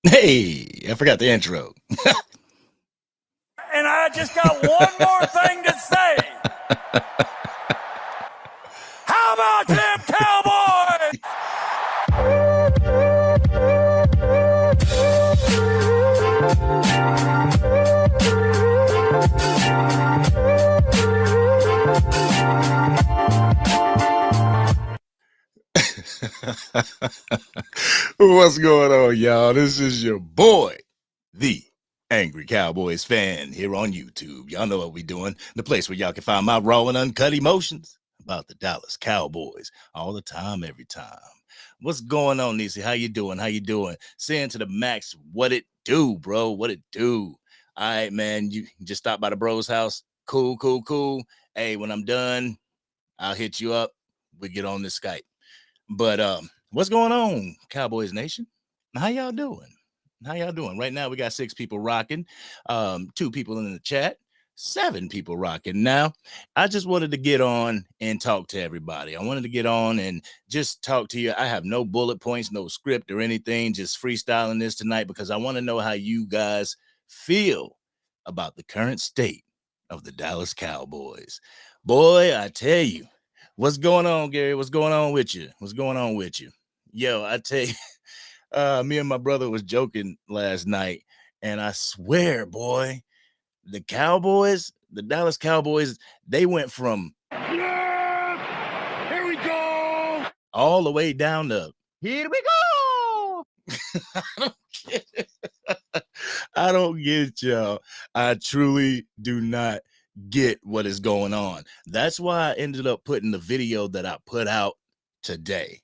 Hey, I forgot the intro. And I just got one more thing to say. How about them Cowboys? What's going on, y'all? This is your boy, the Angry Cowboys Fan, here on YouTube. Y'all know what we doing. The place where y'all can find my raw and uncut emotions about the Dallas Cowboys all the time, every time. What's going on, Nisi? How you doing? How you doing? Saying to the max, what it do, bro? What it do? All right, man. You just stopped by the bro's house. Cool, cool, cool. Hey, when I'm done, I'll hit you up. We get on the Skype. But what's going on, Cowboys Nation? How y'all doing? How y'all doing? Right now, we got 6 people rocking, 2 people in the chat, 7 people rocking. Now, I just wanted to get on and talk to everybody. I wanted to get on and just talk to you. I have no bullet points, no script or anything, just freestyling this tonight because I want to know how you guys feel about the current state of the Dallas Cowboys. Boy, I tell you. What's going on, Gary? What's going on with you? What's going on with you? Yo, I tell you, me and my brother was joking last night, and I swear, boy, the Cowboys, the Dallas Cowboys, they went from Here we go. all the way down to Here we go. I don't get it. I don't get y'all. I truly do not get what is going on. That's why I ended up putting the video that I put out today.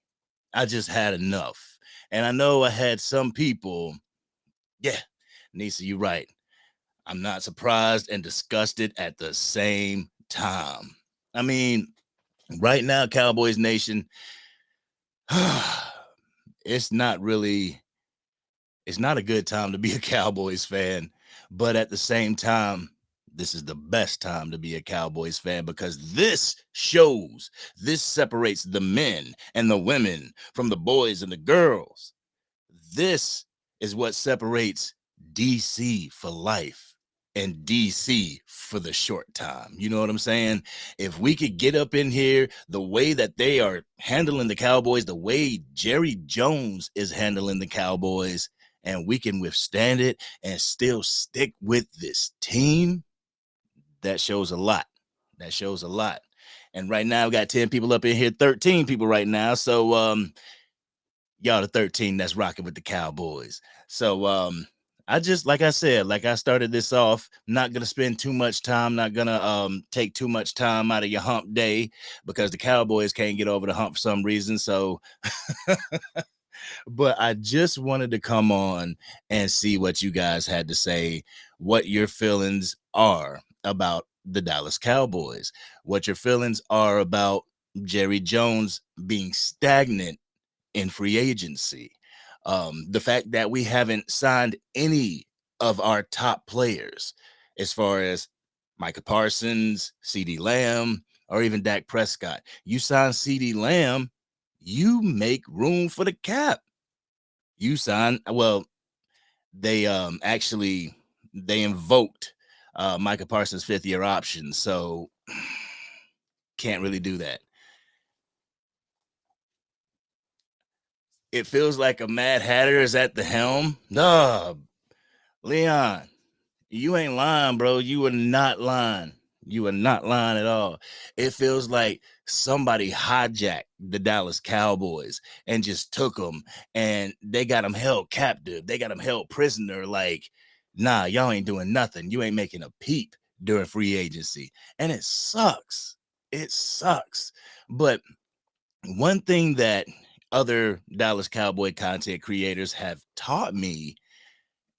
I just had enough. And I know I had some people, yeah, Nisa, you're right. I'm not surprised and disgusted at the same time. I mean, right now, Cowboys Nation, it's not a good time to be a Cowboys fan, but at the same time, this is the best time to be a Cowboys fan because this separates the men and the women from the boys and the girls. This is what separates DC for life and DC for the short time. You know what I'm saying? If we could get up in here the way that they are handling the Cowboys, the way Jerry Jones is handling the Cowboys, and we can withstand it and still stick with this team, that shows a lot. That shows a lot. And right now, we got 10 people up in here, 13 people right now. So, y'all the 13 that's rocking with the Cowboys. So, I just, like I said, like I started this off, not going to spend too much time, not going to take too much time out of your hump day because the Cowboys can't get over the hump for some reason. So, but I just wanted to come on and see what you guys had to say, what your feelings are about the Dallas Cowboys, what your feelings are about Jerry Jones being stagnant in free agency, the fact that we haven't signed any of our top players as far as Micah Parsons, CeeDee Lamb, or even Dak Prescott. You sign CeeDee Lamb, you make room for the cap. You sign, well, they actually they invoked Micah Parsons' 5th-year option, so can't really do that. It feels like a Mad Hatter is at the helm. No, Leon, you ain't lying, bro. You are not lying. You are not lying at all. It feels like somebody hijacked the Dallas Cowboys and just took them and they got them held captive. They got them held prisoner. Like, nah, y'all ain't doing nothing. You ain't making a peep during free agency. And it sucks. It sucks. But one thing that other Dallas Cowboy content creators have taught me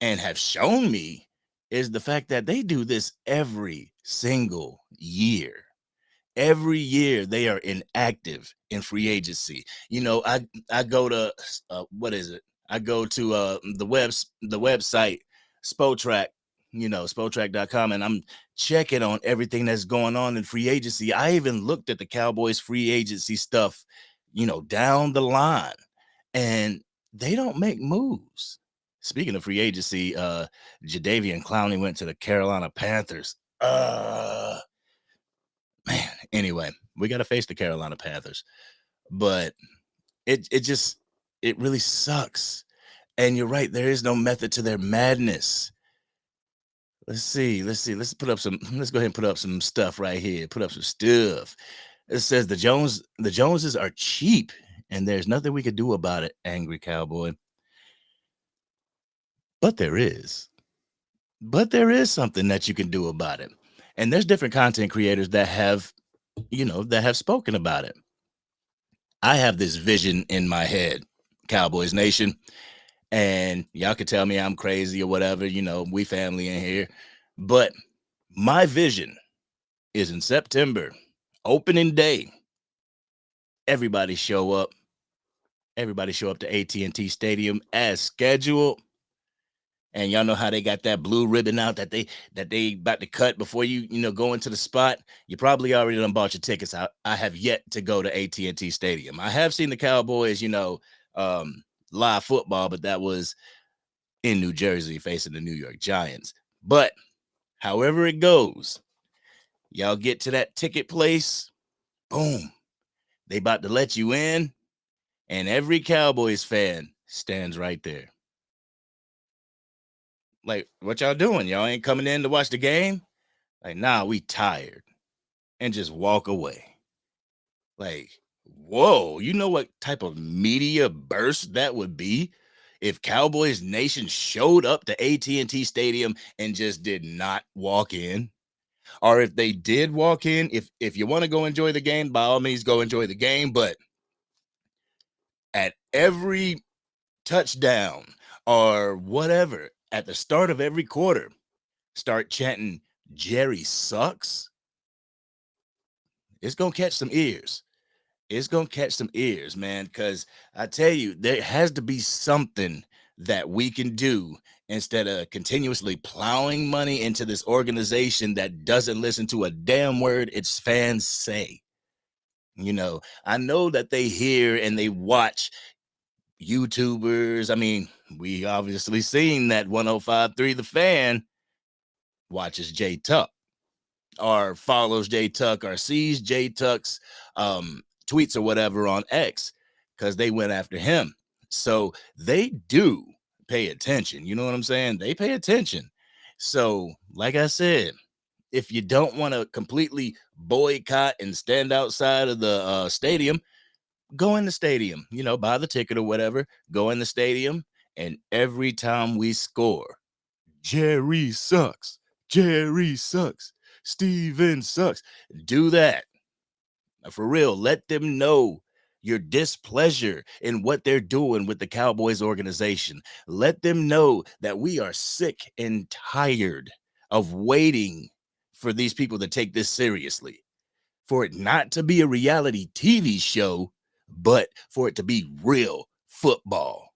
and have shown me is the fact that they do this every single year. Every year they are inactive in free agency. You know, I go to what is it? I go to the website Spotrac, spotrac.com, and I'm checking on everything that's going on in free agency. I even looked at the Cowboys free agency stuff, down the line, and they don't make moves. Speaking of free agency, Jadeveon Clowney went to the Carolina Panthers. Man, anyway, we got to face the Carolina Panthers, but it really sucks. And you're right, there is no method to their madness. Let's see. Let's go ahead and put up some stuff right here. Put up some stuff. It says the Joneses are cheap, and there's nothing we could do about it, Angry Cowboy. But there is. But there is something that you can do about it. And there's different content creators that have, that have spoken about it. I have this vision in my head, Cowboys Nation, and y'all can tell me I'm crazy or whatever, we family in here. But my vision is in September, opening day. Everybody show up. Everybody show up to AT&T Stadium as scheduled. And y'all know how they got that blue ribbon out that they about to cut before you go into the spot. You probably already done bought your tickets. I have yet to go to AT&T Stadium. I have seen the Cowboys, live football, but that was in New Jersey facing the New York Giants. But however it goes, y'all get to that ticket place, boom, they about to let you in, and every Cowboys fan stands right there. Like, what y'all doing? Y'all ain't coming in to watch the game? Like, nah, we tired. And just walk away. Like, whoa, you know what type of media burst that would be if Cowboys Nation showed up to AT&T Stadium and just did not walk in? Or if they did walk in, if you want to go enjoy the game, by all means, go enjoy the game. But at every touchdown or whatever, at the start of every quarter, start chanting, Jerry sucks. It's going to catch some ears. It's going to catch some ears, man, because I tell you, there has to be something that we can do instead of continuously plowing money into this organization that doesn't listen to a damn word its fans say. I know that they hear and they watch YouTubers. I mean, we obviously seen that 105.3 The Fan watches Jay Tuck or follows Jay Tuck or sees Jay Tuck's tweets or whatever on X because they went after him. So they do pay attention. You know what I'm saying? They pay attention. So, like I said, if you don't want to completely boycott and stand outside of the stadium, go in the stadium, buy the ticket or whatever, go in the stadium, and every time we score, Jerry sucks. Jerry sucks. Steven sucks. Do that. For real, let them know your displeasure in what they're doing with the Cowboys organization. Let them know that we are sick and tired of waiting for these people to take this seriously. For it not to be a reality TV show, but for it to be real football.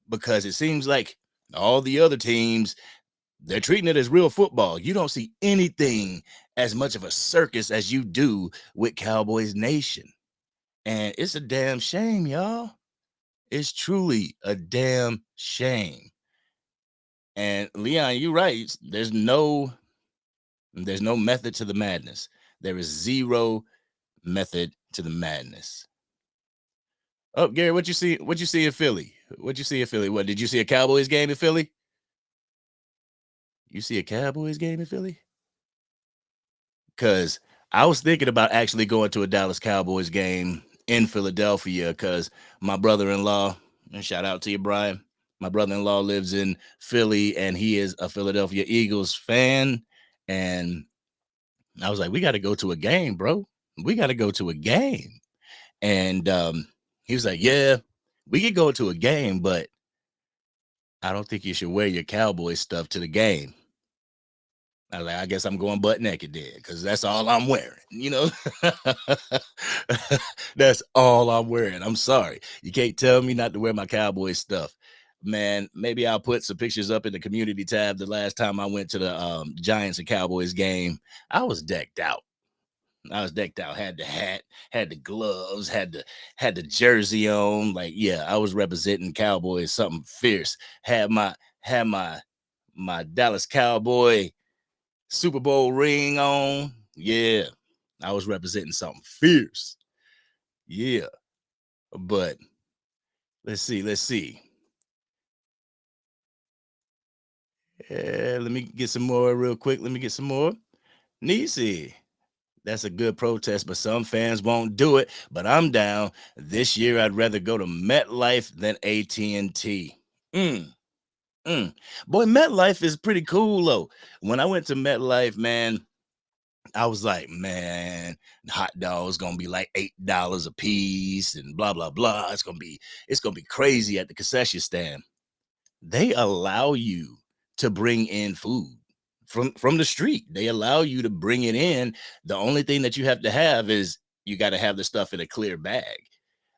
Because it seems like all the other teams, they're treating it as real football. You don't see anything as much of a circus as you do with Cowboys Nation. And it's a damn shame, y'all. It's truly a damn shame. And Leon, you're right. There's no method to the madness. There is zero method to the madness. Oh, Gary, what you see in Philly? What did you see a Cowboys game in Philly? You see a Cowboys game in Philly? Because I was thinking about actually going to a Dallas Cowboys game in Philadelphia because my brother-in-law, and shout out to you, Brian, my brother-in-law lives in Philly and he is a Philadelphia Eagles fan. And I was like, we got to go to a game, bro. We got to go to a game. And he was like, yeah, we could go to a game, but I don't think you should wear your Cowboys stuff to the game. I was like, I guess I'm going butt naked then, because that's all I'm wearing, That's all I'm wearing. I'm sorry. You can't tell me not to wear my Cowboys stuff. Man, maybe I'll put some pictures up in the community tab. The last time I went to the Giants and Cowboys game, I was decked out. Had the hat, had the gloves, had the jersey on. Like, yeah, I was representing Cowboys, something fierce. Had my had my Dallas Cowboy Super Bowl ring on. Yeah, I was representing something fierce. Yeah, but let's see. Let me get some more real quick. Let me get some more. Nisi. That's a good protest, but some fans won't do it. But I'm down. This year, I'd rather go to MetLife than AT&T. Mm, Boy, MetLife is pretty cool, though. When I went to MetLife, man, I was like, man, hot dogs gonna be like $8 a piece and blah, blah, blah. It's gonna be crazy at the concession stand. They allow you to bring in food from the street. They allow you to bring it in. The only thing that you have to have is you got to have the stuff in a clear bag.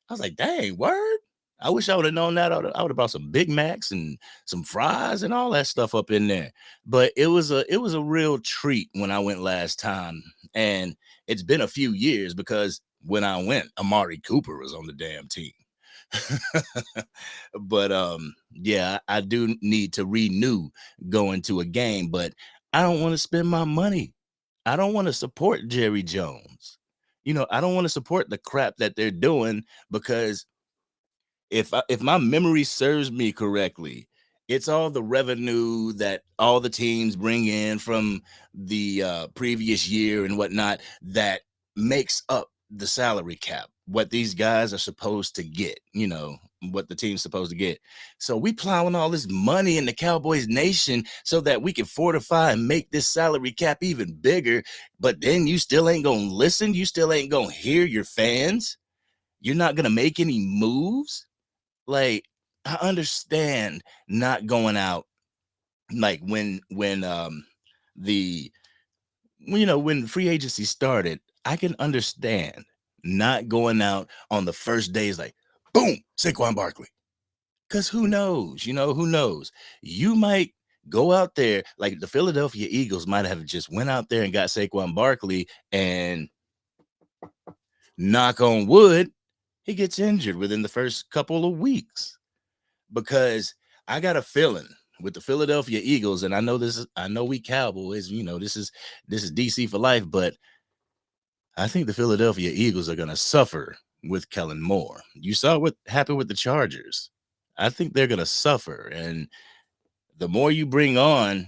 I was like, dang, word. I wish I would have known that. I would have brought some Big Macs and some fries and all that stuff up in there. But it was a real treat when I went last time. And it's been a few years because when I went, Amari Cooper was on the damn team. But yeah, I do need to renew going to a game, but I don't want to spend my money. I don't want to support Jerry Jones. I don't want to support the crap that they're doing because if my memory serves me correctly, it's all the revenue that all the teams bring in from the previous year and whatnot that makes up the salary cap. What these guys are supposed to get, what the team's supposed to get. So we plowing all this money in the Cowboys Nation so that we can fortify and make this salary cap even bigger. But then you still ain't gonna listen. You still ain't gonna hear your fans. You're not gonna make any moves. Like, I understand not going out like the when free agency started. I can understand not going out on the first days like boom, Saquon Barkley. Cause who knows? Who knows? You might go out there like the Philadelphia Eagles might have just went out there and got Saquon Barkley, and knock on wood, he gets injured within the first couple of weeks. Because I got a feeling with the Philadelphia Eagles, and I know we Cowboys, this is DC for life, but I think the Philadelphia Eagles are gonna suffer with Kellen Moore. You saw what happened with the Chargers. I think they're gonna suffer, and the more you bring on,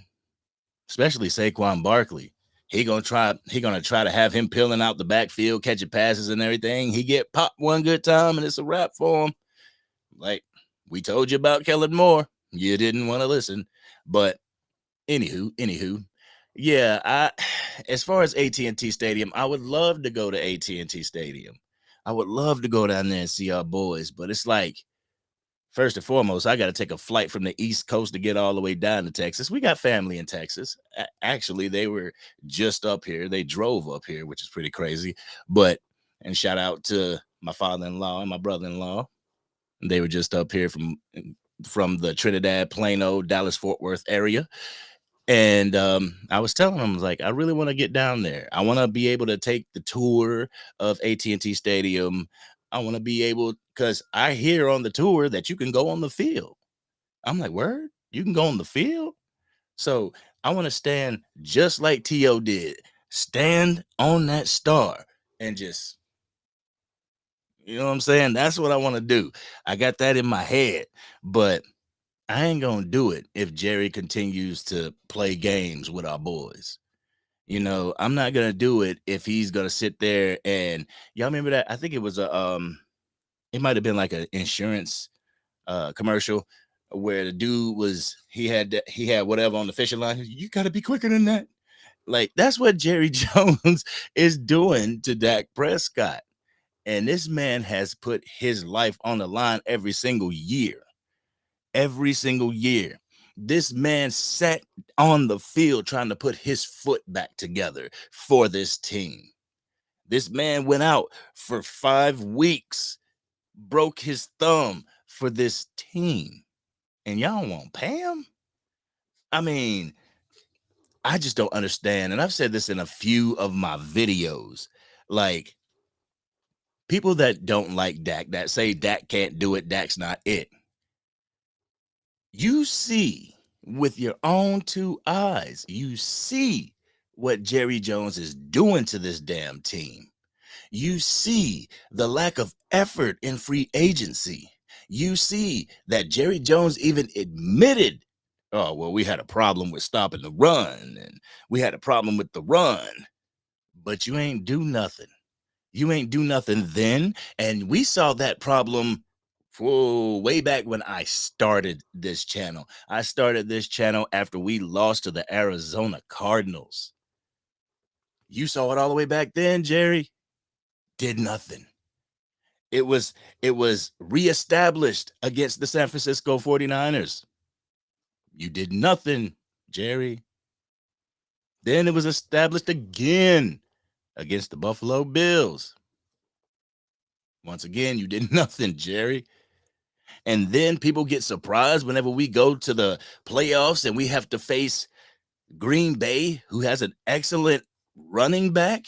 especially Saquon Barkley, he gonna try to have him peeling out the backfield, catching passes and everything. He get popped one good time, and it's a wrap for him. Like, we told you about Kellen Moore. You didn't want to listen. But anywho, yeah, as far as AT&T Stadium, I would love to go to AT&T Stadium. I would love to go down there and see our boys, but it's like, first and foremost, I got to take a flight from the East Coast to get all the way down to Texas. We got family in Texas. Actually, they were just up here. They drove up here, which is pretty crazy. And shout out to my father-in-law and my brother-in-law. They were just up here from the Trinidad, Plano, Dallas, Fort Worth area. And I was telling them, like, I really want to get down there. I want to be able to take the tour of AT&T Stadium. I want to be able, because I hear on the tour that you can go on the field. I'm like, word? You can go on the field? So I want to stand just like T.O. did. Stand on that star and just, you know what I'm saying? That's what I want to do. I got that in my head, but I ain't going to do it if Jerry continues to play games with our boys. I'm not going to do it if he's going to sit there and y'all remember that? I think it was it might have been like an insurance commercial where the dude he had whatever on the fishing line. You got to be quicker than that. Like, that's what Jerry Jones is doing to Dak Prescott. And this man has put his life on the line every single year. Every single year. This man sat on the field trying to put his foot back together for this team. This man went out for 5 weeks, broke his thumb for this team. And y'all won't pay him? I mean, I just don't understand. And I've said this in a few of my videos. Like, people that don't like Dak, that say Dak can't do it, Dak's not it. You see with your own two eyes. You see what Jerry Jones is doing to this damn team. You see the lack of effort in free agency. You see that Jerry Jones even admitted, oh, well, we had a problem with stopping the run and we had a problem with the run, but you ain't do nothing. You ain't do nothing then. And we saw that problem way back when I started this channel. I started this channel after we lost to the Arizona Cardinals. You saw it all the way back then, Jerry. Did nothing. It was reestablished against the San Francisco 49ers. You did nothing, Jerry. Then it was established again against the Buffalo Bills. Once again, you did nothing, Jerry. And then people get surprised whenever we go to the playoffs and we have to face Green Bay, who has an excellent running back,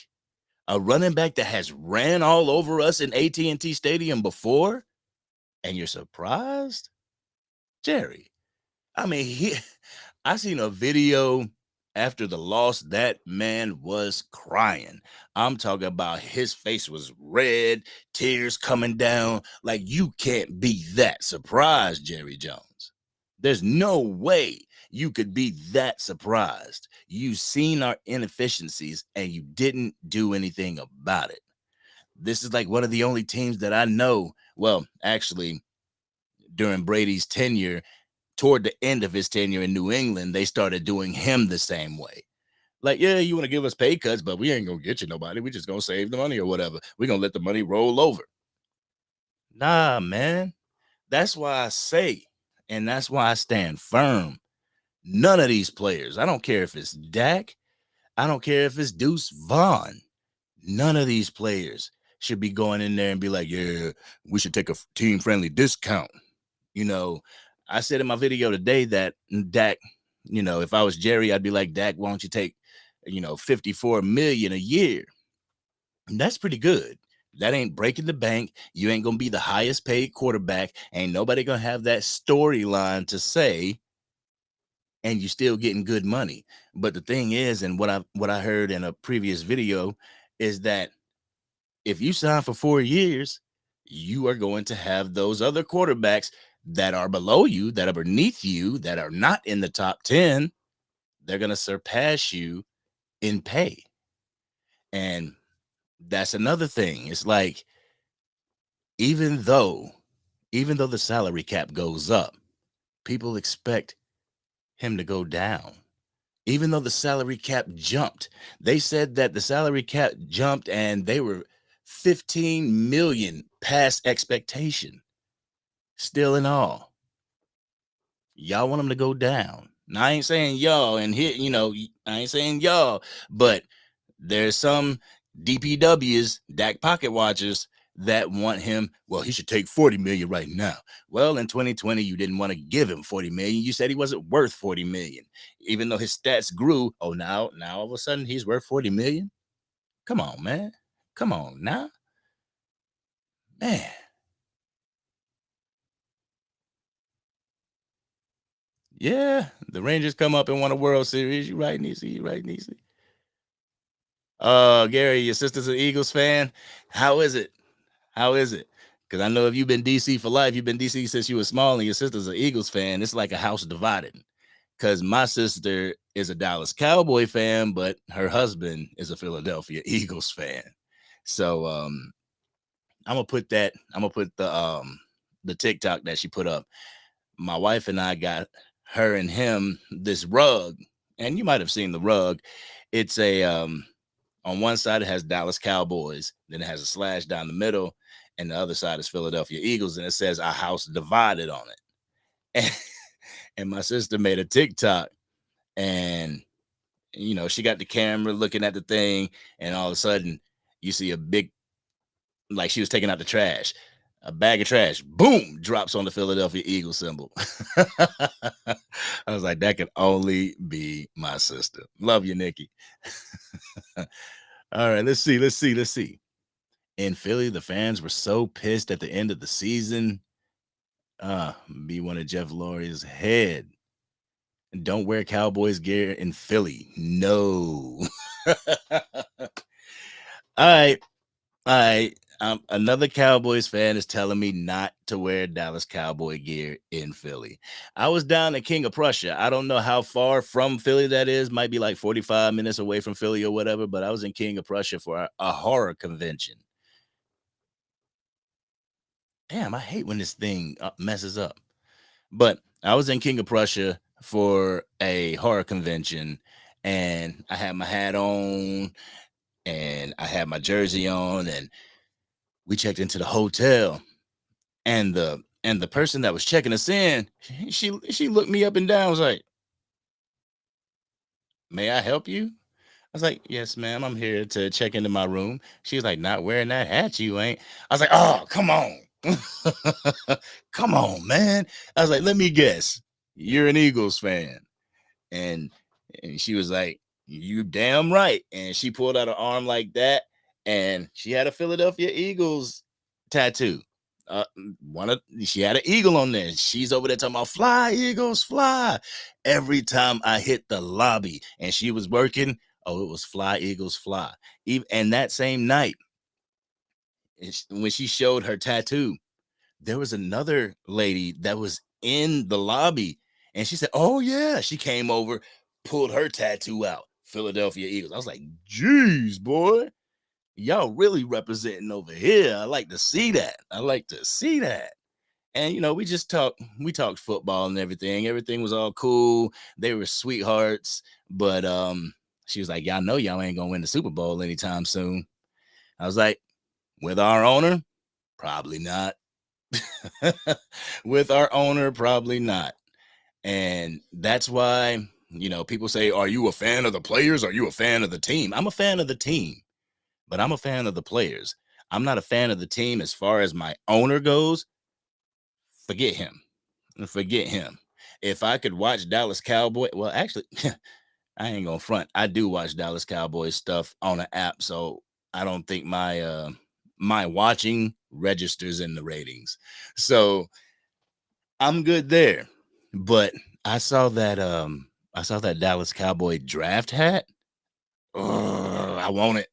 a running back that has ran all over us in AT&T Stadium before, and you're surprised? Jerry, I mean, I seen a video after the loss. That man was crying. I'm talking about his face was red, tears coming down. Like, you can't be that surprised, Jerry Jones. There's no way you could be that surprised. You've seen our inefficiencies and you didn't do anything about it. This is like one of the only teams that I know. Well, actually, during Brady's tenure, toward the end of his tenure in New England, they started doing him the same way. Like, yeah, you want to give us pay cuts, but we ain't going to get you nobody. We just going to save the money or whatever. We're going to let the money roll over. Nah, man. That's why I say, and that's why I stand firm. None of these players, I don't care if it's Dak, I don't care if it's Deuce Vaughn, none of these players should be going in there and be like, yeah, we should take a team-friendly discount. You know, I said in my video today that Dak, if I was Jerry, I'd be like, Dak, why don't you take, $54 million a year? And that's pretty good. That ain't breaking the bank. You ain't going to be the highest paid quarterback. Ain't nobody going to have that storyline to say, and you still getting good money. But the thing is, and what I heard in a previous video is that if you sign for 4 years, you are going to have those other quarterbacks that are below you, that are beneath you, that are not in the top 10. They're going to surpass you in pay. And that's another thing. It's like, even though the salary cap goes up, people expect him to go down. Even though the salary cap jumped, they said that the salary cap jumped and they were 15 million past expectation. Still in all, y'all want him to go down. Now, I ain't saying y'all, and here, I ain't saying y'all, but there's some DPWs, Dak Pocket Watchers, that want him. Well, he should take 40 million right now. Well, in 2020, you didn't want to give him 40 million. You said he wasn't worth 40 million, even though his stats grew. Oh, now all of a sudden he's worth 40 million. Come on, man. Come on now, man. Yeah, the Rangers come up and won a World Series. You right, Niecy? You right, Niecy? Gary, your sister's an Eagles fan. How is it? How is it? Because I know if you've been DC for life, you've been DC since you were small, and your sister's an Eagles fan. It's like a house divided. Because my sister is a Dallas Cowboy fan, but her husband is a Philadelphia Eagles fan. So I'm gonna put the TikTok that she put up. My wife and I got her and him this rug, and you might have seen the rug. It's a on one side it has Dallas Cowboys, then it has a slash down the middle, and the other side is Philadelphia Eagles, and it says "a house divided" on it. And my sister made a TikTok, and she got the camera looking at the thing, and all of a sudden you see a big, like she was taking out the trash. A bag of trash, boom, drops on the Philadelphia Eagle symbol. I was like, that could only be my sister. Love you, Nikki. All right, let's see. In Philly, the fans were so pissed at the end of the season. Be one of Jeff Lurie's head. Don't wear Cowboys gear in Philly. No. All right. All right. Another Cowboys fan is telling me not to wear Dallas Cowboy gear in Philly. I was down at King of Prussia. I don't know how far from Philly that is. Might be like 45 minutes away from Philly or whatever, but I was in King of Prussia for a horror convention. Damn, I hate when this thing messes up. But I was in King of Prussia for a horror convention, and I had my hat on and I had my jersey on, and we checked into the hotel, and the person that was checking us in, she looked me up and down, was like, "May I help you?" I was like, "Yes, ma'am. I'm here to check into my room." She was like, "Not wearing that hat, you ain't." I was like, "Oh, come on." Come on, man. I was like, "Let me guess. You're an Eagles fan." And she was like, "You damn right." And she pulled out her arm like that, and she had a Philadelphia Eagles tattoo. She had an eagle on there. She's over there talking about "Fly, Eagles, fly." Every time I hit the lobby and she was working, oh, it was "Fly, Eagles, fly." Even and that same night, when she showed her tattoo, there was another lady that was in the lobby, and she said, "Oh yeah," she came over, pulled her tattoo out, Philadelphia Eagles. I was like, "Geez, boy, y'all really representing over here. I like to see that. I like to see that." And we talked football and everything was all cool. They were sweethearts, but she was like, "Y'all know y'all ain't gonna win the Super Bowl anytime soon." I was like, "With our owner, probably not." With our owner, probably not. And that's why, people say, "Are you a fan of the players? Are you a fan of the team?" I'm a fan of the team, but I'm a fan of the players. I'm not a fan of the team as far as my owner goes. Forget him. Forget him. If I could watch Dallas Cowboy, well, actually, I ain't gonna front. I do watch Dallas Cowboys stuff on an app, so I don't think my watching registers in the ratings. So I'm good there. But I saw that Dallas Cowboy draft hat. Ugh, I want it,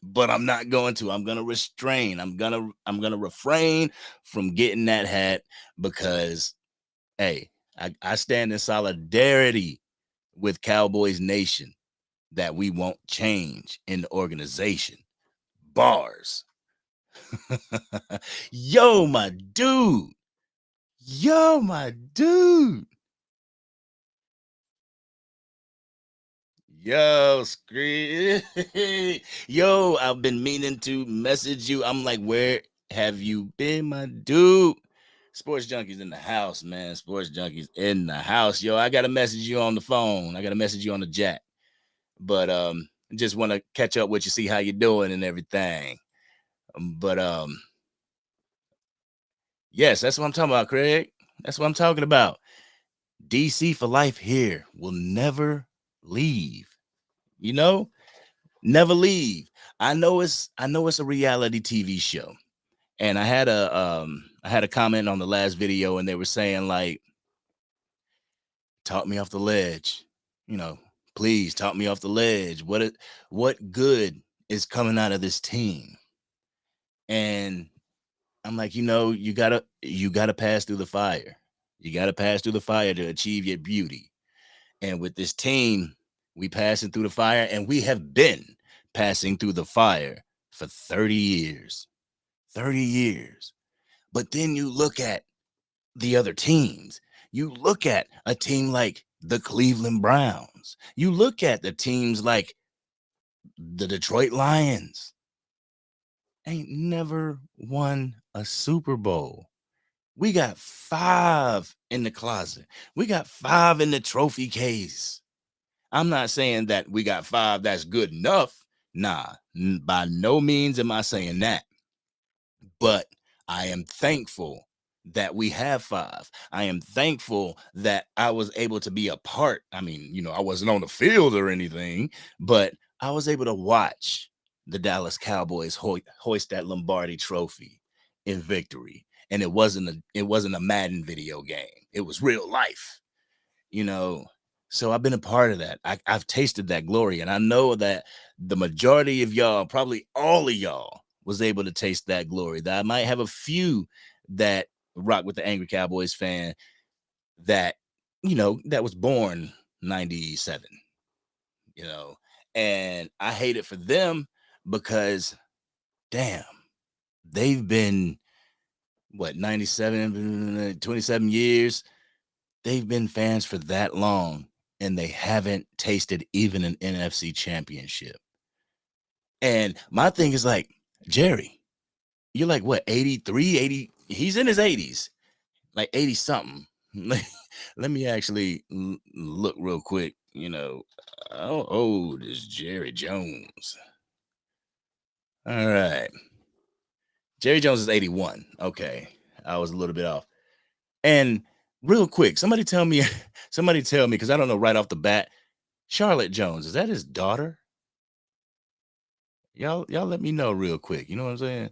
but I'm not going to. I'm gonna restrain. I'm gonna refrain from getting that hat because hey, I stand in solidarity with Cowboys Nation that we won't change in the organization. Bars. Yo, my dude. Yo, my dude. Yo, screen. Yo, I've been meaning to message you. I'm like, where have you been, my dude? Sports Junkies in the house, man. Sports Junkies in the house. Yo, I gotta message you on the phone. I gotta message you on the jack. But just want to catch up with you, see how you're doing and everything. But yes, that's what I'm talking about, Craig. That's what I'm talking about. DC for life here will never leave. You know, never leave. I know it's a reality TV show. And I had a comment on the last video, and they were saying like, "Talk me off the ledge." You know, please talk me off the ledge. What good is coming out of this team? And I'm like, you gotta pass through the fire. You gotta pass through the fire to achieve your beauty. And with this team, we passing through the fire, and we have been passing through the fire for 30 years. 30 years. But then you look at the other teams. You look at a team like the Cleveland Browns. You look at the teams like the Detroit Lions. Ain't never won a Super Bowl. We got 5 in the closet. We got 5 in the trophy case. I'm not saying that we got 5 that's good enough. Nah, by no means am I saying that. But I am thankful that we have 5. I am thankful that I was able to be a part. I mean, I wasn't on the field or anything, but I was able to watch the Dallas Cowboys hoist that Lombardi trophy in victory. And it wasn't a Madden video game. It was real life, you know. So I've been a part of that. I've tasted that glory, and I know that the majority of y'all, probably all of y'all, was able to taste that glory. That I might have a few that rock with the Angry Cowboys fan that, that was born 97, you know, and I hate it for them because, damn, they've been, 97, 27 years. They've been fans for that long, and they haven't tasted even an NFC championship. And my thing is like, Jerry, you're like, what, 83, 80? He's in his 80s, like 80 something. Let me actually look real quick. How old is Jerry Jones? All right. Jerry Jones is 81. Okay. I was a little bit off. And real quick, somebody tell me, because I don't know right off the bat, Charlotte Jones, is that his daughter? Y'all let me know real quick. You know what I'm saying?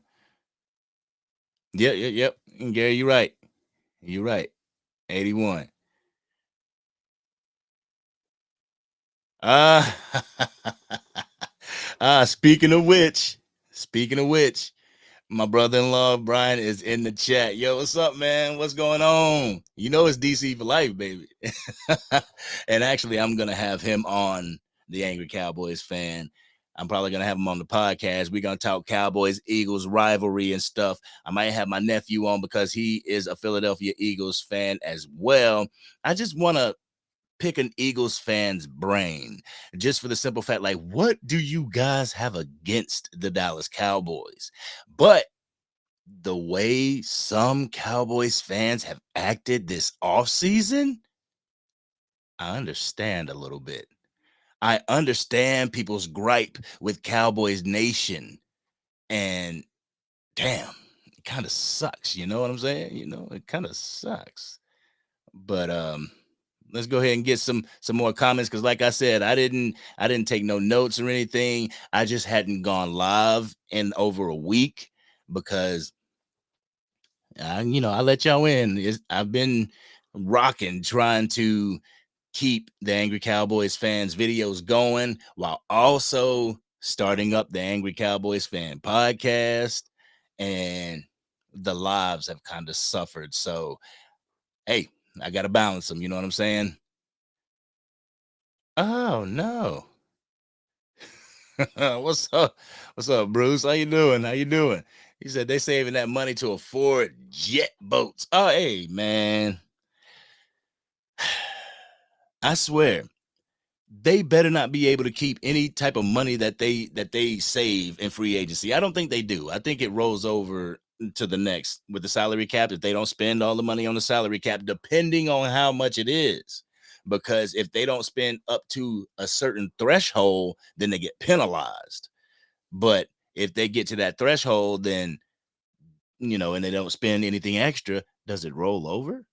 Yep. And Gary, you're right. You're right. 81. Ah, speaking of which, my brother-in-law Brian is in the chat. Yo, what's up, man? What's going on? You know it's DC for life, baby. And actually, I'm gonna have him on the Angry Cowboys fan. I'm probably gonna have him on the podcast. We're gonna talk Cowboys, Eagles rivalry and stuff. I might have my nephew on because he is a Philadelphia Eagles fan as well. I just want to pick an Eagles fan's brain just for the simple fact, like, what do you guys have against the Dallas Cowboys? But the way some Cowboys fans have acted this offseason, I understand a little bit. I understand people's gripe with Cowboys Nation, and damn, it kind of sucks. You know what I'm saying? It kind of sucks. But let's go ahead and get some more comments, because like I said, I didn't take no notes or anything. I just hadn't gone live in over a week because I let y'all in. I've been rocking, trying to keep the Angry Cowboys fans videos going while also starting up the Angry Cowboys fan podcast, and the lives have kind of suffered. So, hey, I got to balance them. You know what I'm saying? Oh, no. What's up? What's up, Bruce? How you doing? He said they saving that money to afford jet boats. Oh, hey, man. I swear, they better not be able to keep any type of money that they save in free agency. I don't think they do. I think it rolls over to the next with the salary cap if they don't spend all the money on the salary cap, depending on how much it is. Because if they don't spend up to a certain threshold, then they get penalized. But if they get to that threshold, then and they don't spend anything extra, does it roll over?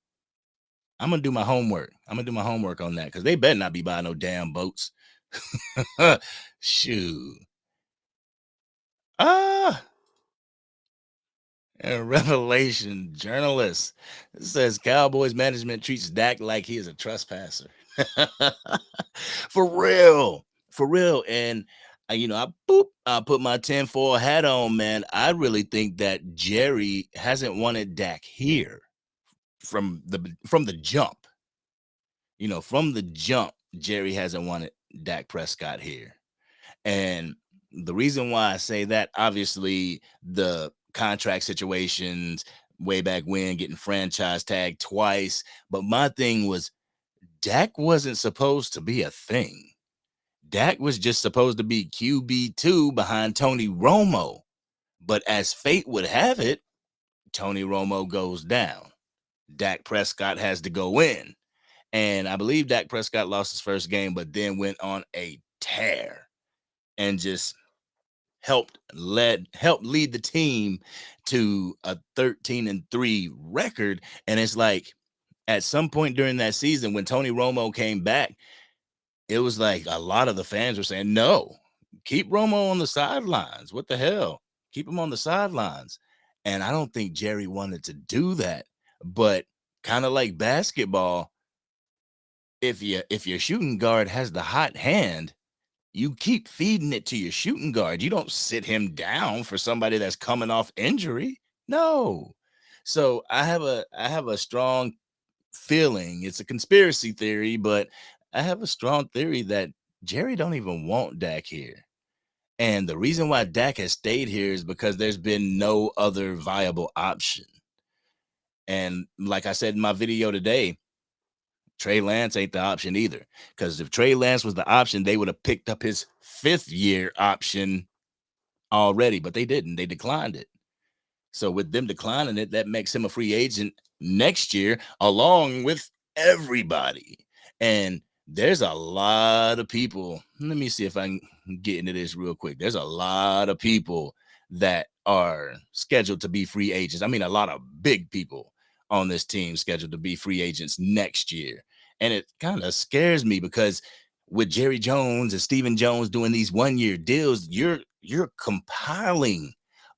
I'm gonna do my homework. On that, because they better not be buying no damn boats. Shoot. Ah, a revelation journalist says Cowboys management treats Dak like he is a trespasser. For real. And I put my tinfoil hat on, man. I really think that Jerry hasn't wanted Dak here from the jump. From the jump, Jerry hasn't wanted Dak Prescott here. And the reason why I say that, obviously, the contract situations way back when, getting franchise tagged twice. But my thing was, Dak wasn't supposed to be a thing. Dak was just supposed to be QB2 behind Tony Romo. But as fate would have it, Tony Romo goes down. Dak Prescott has to go in. And I believe Dak Prescott lost his first game, but then went on a tear and just helped lead the team to a 13-3 record. And it's like, at some point during that season, when Tony Romo came back, it was like a lot of the fans were saying, no, keep Romo on the sidelines. What the hell? Keep him on the sidelines. And I don't think Jerry wanted to do that. But kind of like basketball, if your shooting guard has the hot hand, you keep feeding it to your shooting guard. You don't sit him down for somebody that's coming off injury. No. So I have a strong feeling. It's a conspiracy theory, but I have a strong theory that Jerry don't even want Dak here. And the reason why Dak has stayed here is because there's been no other viable option. And like I said in my video today, Trey Lance ain't the option either. Because if Trey Lance was the option, they would have picked up his 5th-year option already, but they didn't. They declined it. So with them declining it, that makes him a free agent next year, along with everybody. And there's a lot of people. Let me see if I can get into this real quick. There's a lot of people that are scheduled to be free agents. I mean, a lot of big people on this team scheduled to be free agents next year. And it kind of scares me because with Jerry Jones and Stephen Jones doing these 1-year deals, you're compiling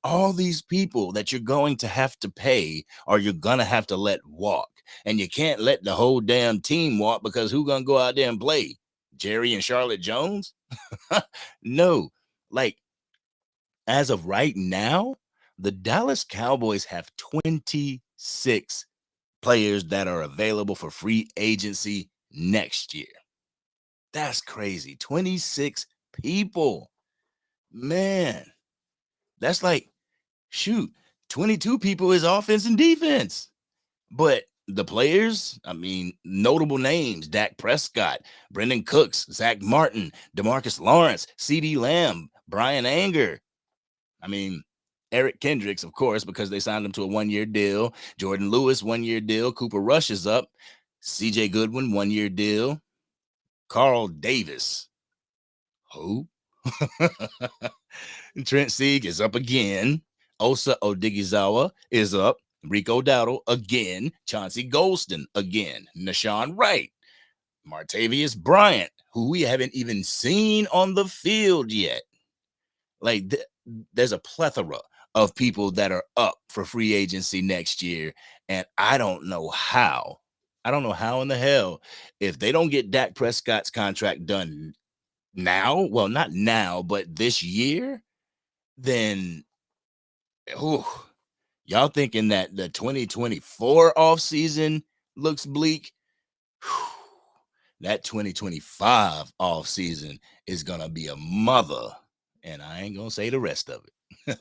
all these people that you're going to have to pay or you're going to have to let walk. And you can't let the whole damn team walk because who's going to go out there and play? Jerry and Charlotte Jones? No. Like, as of right now, the Dallas Cowboys have 26 players that are available for free agency next year. That's crazy. 26 people. Man, that's like, shoot, 22 people is offense and defense. But the players, I mean, notable names: Dak Prescott, Brendan Cooks, Zach Martin, DeMarcus Lawrence, CeeDee Lamb, Brian Anger. I mean, Eric Kendricks, of course, because they signed him to a 1-year deal. Jordan Lewis, 1-year deal. Cooper Rush is up. CJ Goodwin, 1-year deal. Carl Davis. Who? Trent Sieg is up again. Osa Odighizuwa is up. Rico Dowdle again. Chauncey Golston again. Nashawn Wright. Martavius Bryant, who we haven't even seen on the field yet. Like, there's a plethora of people that are up for free agency next year, and I don't know how. I don't know how in the hell, if they don't get Dak Prescott's contract done now, well, not now, but this year, then y'all thinking that the 2024 offseason looks bleak? That 2025 offseason is going to be a mother, and I ain't going to say the rest of it.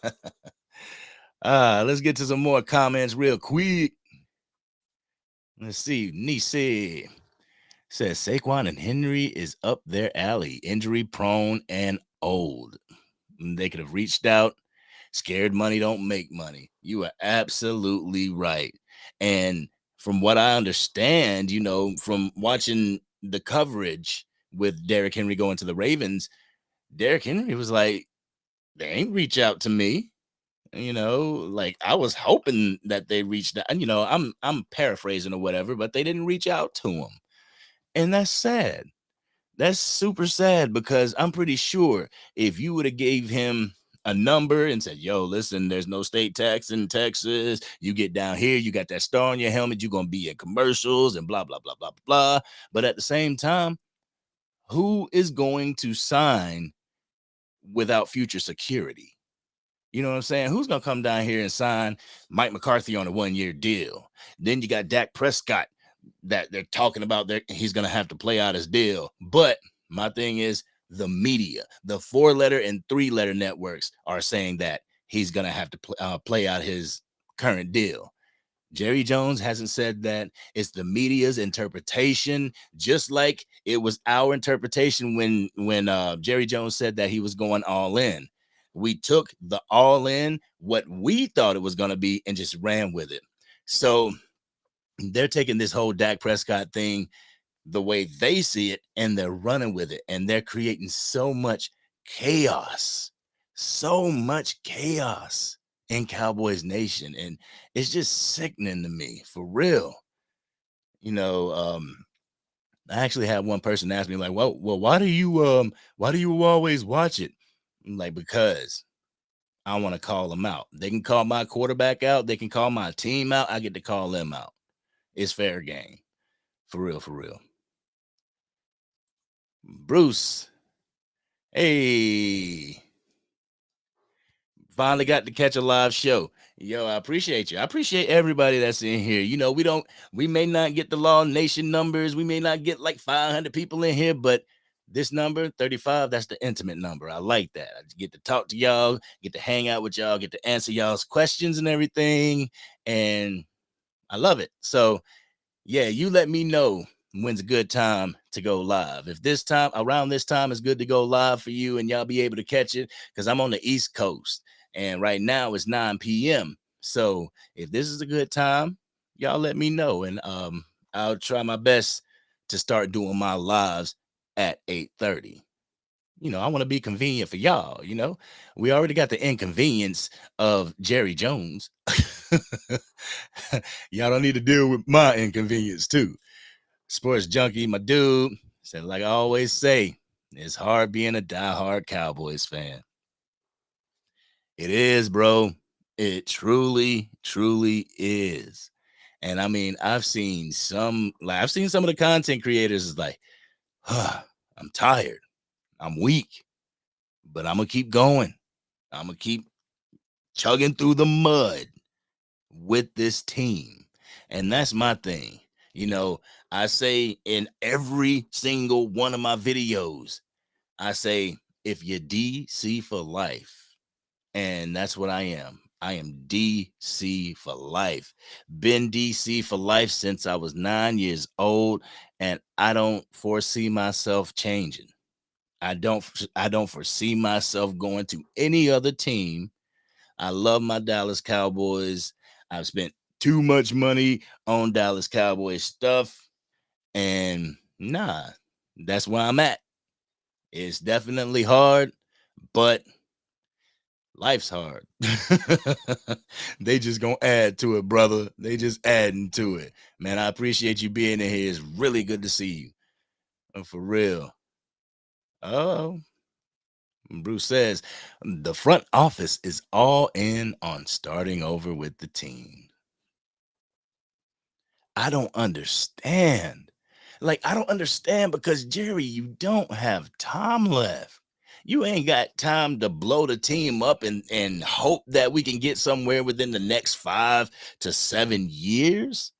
Let's get to some more comments real quick. Let's see. Nisi says Saquon and Henry is up their alley, injury prone and old. They could have reached out. Scared money don't make money. You are absolutely right. And from what I understand, from watching the coverage with Derrick Henry going to the Ravens, Derrick Henry was like, they ain't reach out to me. Like, I was hoping that they reached out. And, I'm paraphrasing or whatever, but they didn't reach out to him. And that's sad. That's super sad, because I'm pretty sure if you would have gave him a number and said, yo, listen, there's no state tax in Texas. You get down here, you got that star on your helmet, you're going to be in commercials and blah, blah, blah, blah, blah. But at the same time, who is going to sign without future security? You know what I'm saying? Who's going to come down here and sign Mike McCarthy on a 1-year deal? Then you got Dak Prescott that they're talking about. He's going to have to play out his deal. But my thing is, the media, the 4-letter and 3-letter networks are saying that he's going to have to play out his current deal. Jerry Jones hasn't said that. It's the media's interpretation, just like it was our interpretation when Jerry Jones said that he was going all in. We took the all in, what we thought it was going to be, and just ran with it. So they're taking this whole Dak Prescott thing the way they see it, and they're running with it, and they're creating so much chaos in Cowboys Nation, and it's just sickening to me, for real. I actually had one person ask me, like, well, why do you always watch it? I'm like, because I want to call them out. They can call my quarterback out, they can call my team out, I get to call them out. It's fair game. For real, for real. Bruce. Hey. Finally got to catch a live show. Yo, I appreciate you. I appreciate everybody that's in here. You know, we may not get the Law Nation numbers. We may not get like 500 people in here, but this number, 35, that's the intimate number. I like that. I get to talk to y'all, get to hang out with y'all, get to answer y'all's questions and everything. And I love it. So, yeah, you let me know when's a good time to go live. If this time, around this time, is good to go live for you and y'all be able to catch it, because I'm on the East Coast and right now it's 9 p.m. So if this is a good time, y'all let me know, and I'll try my best to start doing my lives at 8:30. You know, I want to be convenient for y'all. You know, we already got the inconvenience of Jerry Jones. Y'all don't need to deal with my inconvenience too. Sports junkie, my dude, said, like I always say, it's hard being a diehard Cowboys fan. It is, bro. It truly, truly is. And I mean, I've seen some of the content creators is like, I'm tired. I'm weak, but I'm gonna keep going. I'm gonna keep chugging through the mud with this team. And that's my thing. You know, I say in every single one of my videos, I say, if you're DC for life, and that's what I am. I am DC for life. Been DC for life since I was 9 years old, and I don't foresee myself changing. I don't foresee myself going to any other team. I love my Dallas Cowboys. I've spent too much money on Dallas Cowboys stuff, and nah, that's where I'm at. It's definitely hard, but life's hard. They just gonna add to it, brother. They just adding to it. Man, I appreciate you being in here. It's really good to see you. For real. Oh, Bruce says the front office is all in on starting over with the team. I don't understand. Like, I don't understand because, Jerry, you don't have time left. You ain't got time to blow the team up and hope that we can get somewhere within the next 5 to 7 years.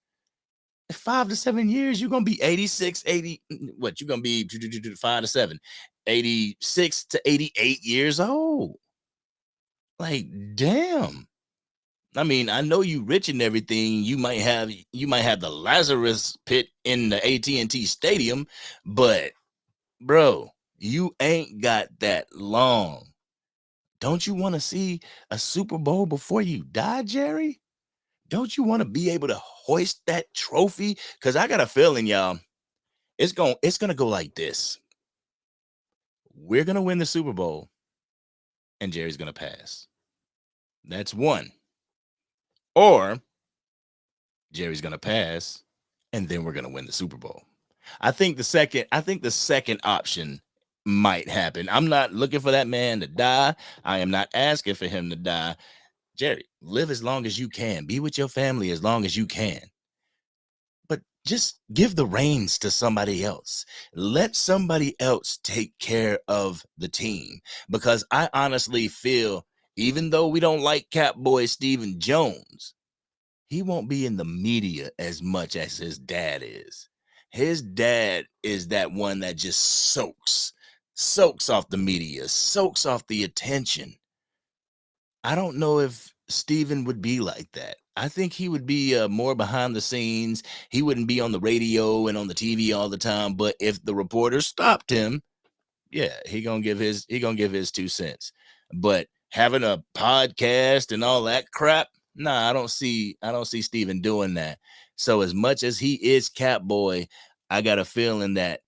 5 to 7 years, you're going to be 86, 80. What? You're going to be 5 to 7, 86 to 88 years old. Like, damn. I mean, I know you rich and everything. You might have the Lazarus pit in the AT&T Stadium, but bro, you ain't got that long. Don't you want to see a Super Bowl before you die, Jerry? Don't you want to be able to hoist that trophy? Because I got a feeling, y'all, it's gonna go like this. We're gonna win the Super Bowl, and Jerry's gonna pass. That's one. Or Jerry's gonna pass, and then we're gonna win the Super Bowl. I think the second option might happen. I'm not looking for that man to die. I am not asking for him to die. Jerry, live as long as you can. Be with your family as long as you can. But just give the reins to somebody else. Let somebody else take care of the team. Because I honestly feel, even though we don't like Catboy Stephen Jones, he won't be in the media as much as his dad is. His dad is that one that just soaks off the media, soaks off the attention. I don't know if Steven would be like that. I think he would be more behind the scenes. He wouldn't be on the radio and on the TV all the time. But if the reporter stopped him, yeah, he gonna give his 2 cents. But having a podcast and all that crap, nah, I don't see Steven doing that. So as much as he is Catboy, I got a feeling that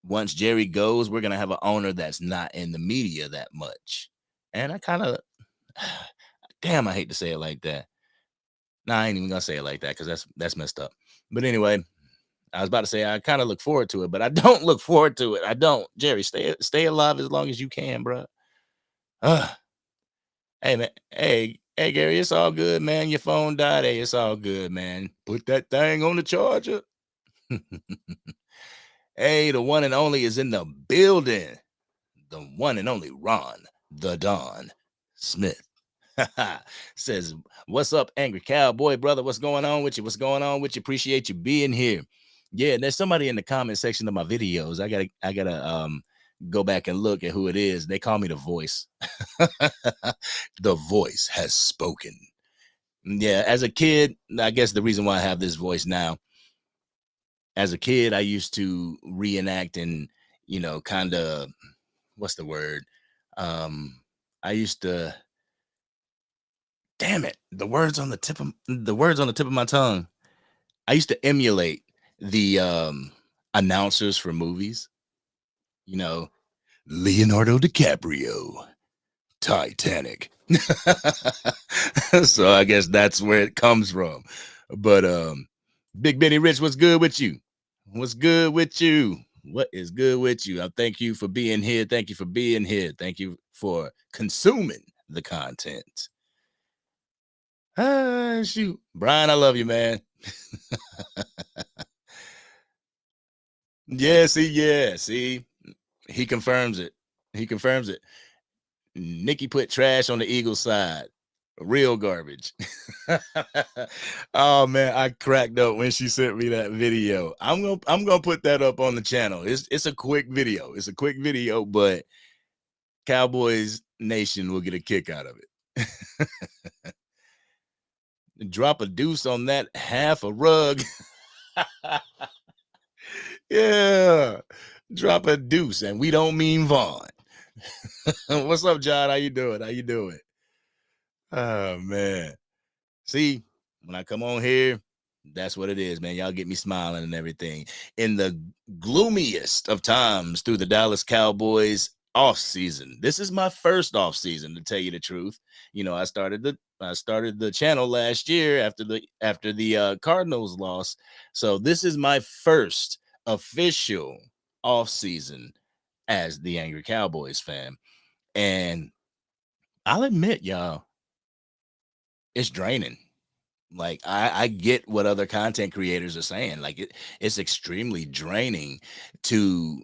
once Jerry goes, we're gonna have an owner that's not in the media that much. And I kind of damn, I hate to say it like that. Nah, I ain't even gonna say it like that because that's messed up. But anyway, I was about to say I kind of look forward to it, but I don't look forward to it. I don't. Jerry, stay alive as long as you can, bro. Hey man, hey Gary, it's all good, man. Your phone died. Hey, it's all good, man. Put that thing on the charger. Hey, the one and only is in the building. The one and only Ron, the Don Smith. Says, what's up, Angry Cowboy brother? What's going on with you? What's going on with you? Appreciate you being here. Yeah, there's somebody in the comment section of my videos. I gotta go back and look at who it is. They call me the voice. The voice has spoken. Yeah, as a kid, I guess the reason why I have this voice now, as a kid, I used to reenact and, kind of, what's the word? I used to, damn it, the words on the tip of my tongue. I used to emulate the announcers for movies, you know, Leonardo DiCaprio, Titanic. So I guess that's where it comes from. But Big Benny Rich, what's good with you? What's good with you? What is good with you? I thank you for being here. Thank you for being here. Thank you for consuming the content. Shoot. Brian, I love you, man. Yeah, see. He confirms it. He confirms it. Nikki put trash on the Eagles side. Real garbage. Oh man, I cracked up when she sent me that video. I'm gonna put that up on the channel. It's a quick video. It's a quick video, but Cowboys Nation will get a kick out of it. Drop a deuce on that half a rug. Yeah, drop a deuce, and we don't mean Vaughn. What's up, John? How you doing? How you doing? Oh man. See, when I come on here, that's what it is, man. Y'all get me smiling and everything. In the gloomiest of times through the Dallas Cowboys off season. This is my first off season, to tell you the truth. I started the channel last year after the Cardinals loss. So this is my first official off season as the Angry Cowboys fan. And I'll admit, y'all, it's draining. Like I get what other content creators are saying. Like it's extremely draining to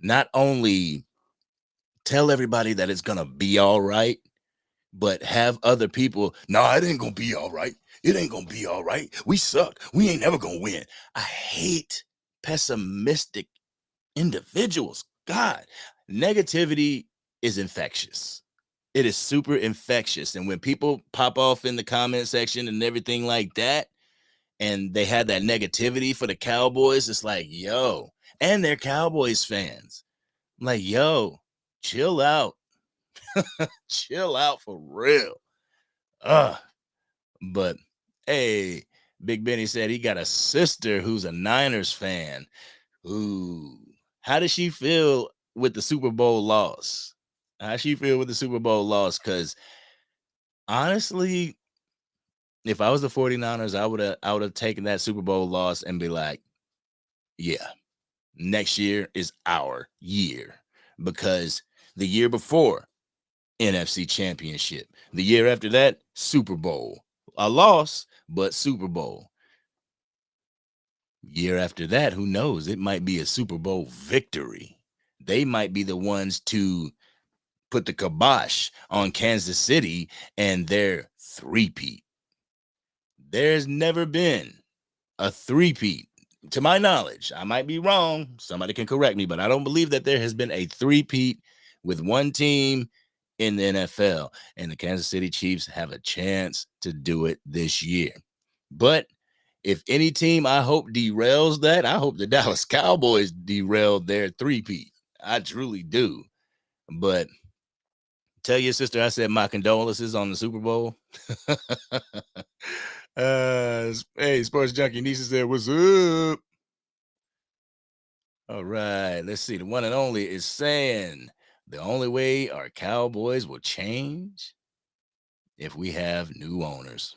not only tell everybody that it's gonna be all right, but have other people, no, it ain't gonna be all right. It ain't gonna be all right. We suck. We ain't never gonna win. I hate pessimistic individuals. God, negativity is infectious. It is super infectious. And when people pop off in the comment section and everything like that, and they had that negativity for the Cowboys, it's like, yo, and they're Cowboys fans. I'm like, yo, chill out. Chill out for real. But hey, Big Benny said he got a sister who's a Niners fan. Ooh, how does she feel with the Super Bowl loss? How she feel with the Super Bowl loss? Because honestly, if I was the 49ers, I would have taken that Super Bowl loss and be like, yeah, next year is our year. Because the year before, NFC Championship. The year after that, Super Bowl. A loss, but Super Bowl. Year after that, who knows? It might be a Super Bowl victory. They might be the ones to put the kibosh on Kansas City and their three-peat. There's never been a three-peat, to my knowledge. I might be wrong. Somebody can correct me, but I don't believe that there has been a three-peat with one team in the NFL, and the Kansas City Chiefs have a chance to do it this year. But if any team, I hope, derails that, I hope the Dallas Cowboys derail their three-peat. I truly do. But tell your sister I said my condolences on the Super Bowl. Hey, Sports Junkie Nisha said, what's up? All right, let's see. The one and only is saying the only way our Cowboys will change if we have new owners.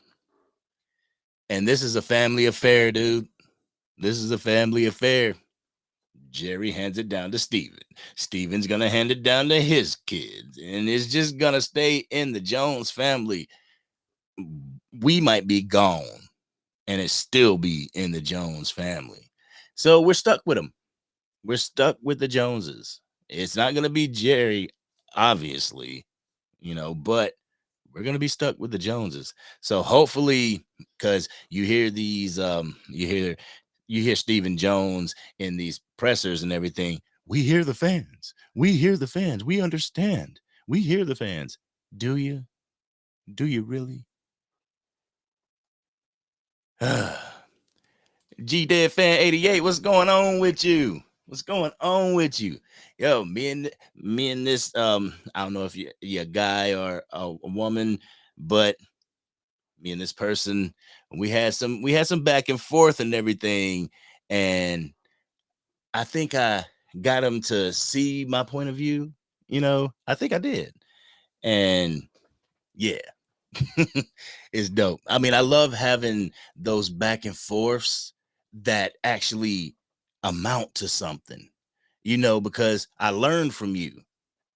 And this is a family affair, dude. This is a family affair. Jerry hands it down to Steven. Steven's going to hand it down to his kids. And it's just going to stay in the Jones family. We might be gone and it still be in the Jones family. So we're stuck with them. we're stuck with the Joneses. It's not going to be Jerry, obviously, but we're going to be stuck with the Joneses. So hopefully, because you hear these, you hear Stephen Jones in these pressers and everything. We hear the fans. We hear the fans. We understand. We hear the fans. Do you? Do you really? G Dead Fan 88, what's going on with you? What's going on with you? Yo, me and this I don't know if you're a guy or a woman, but me and this person, we had some back and forth and everything, and I think I got him to see my point of view. I think I did. And yeah, it's dope. I mean, I love having those back and forths that actually amount to something, because I learned from you.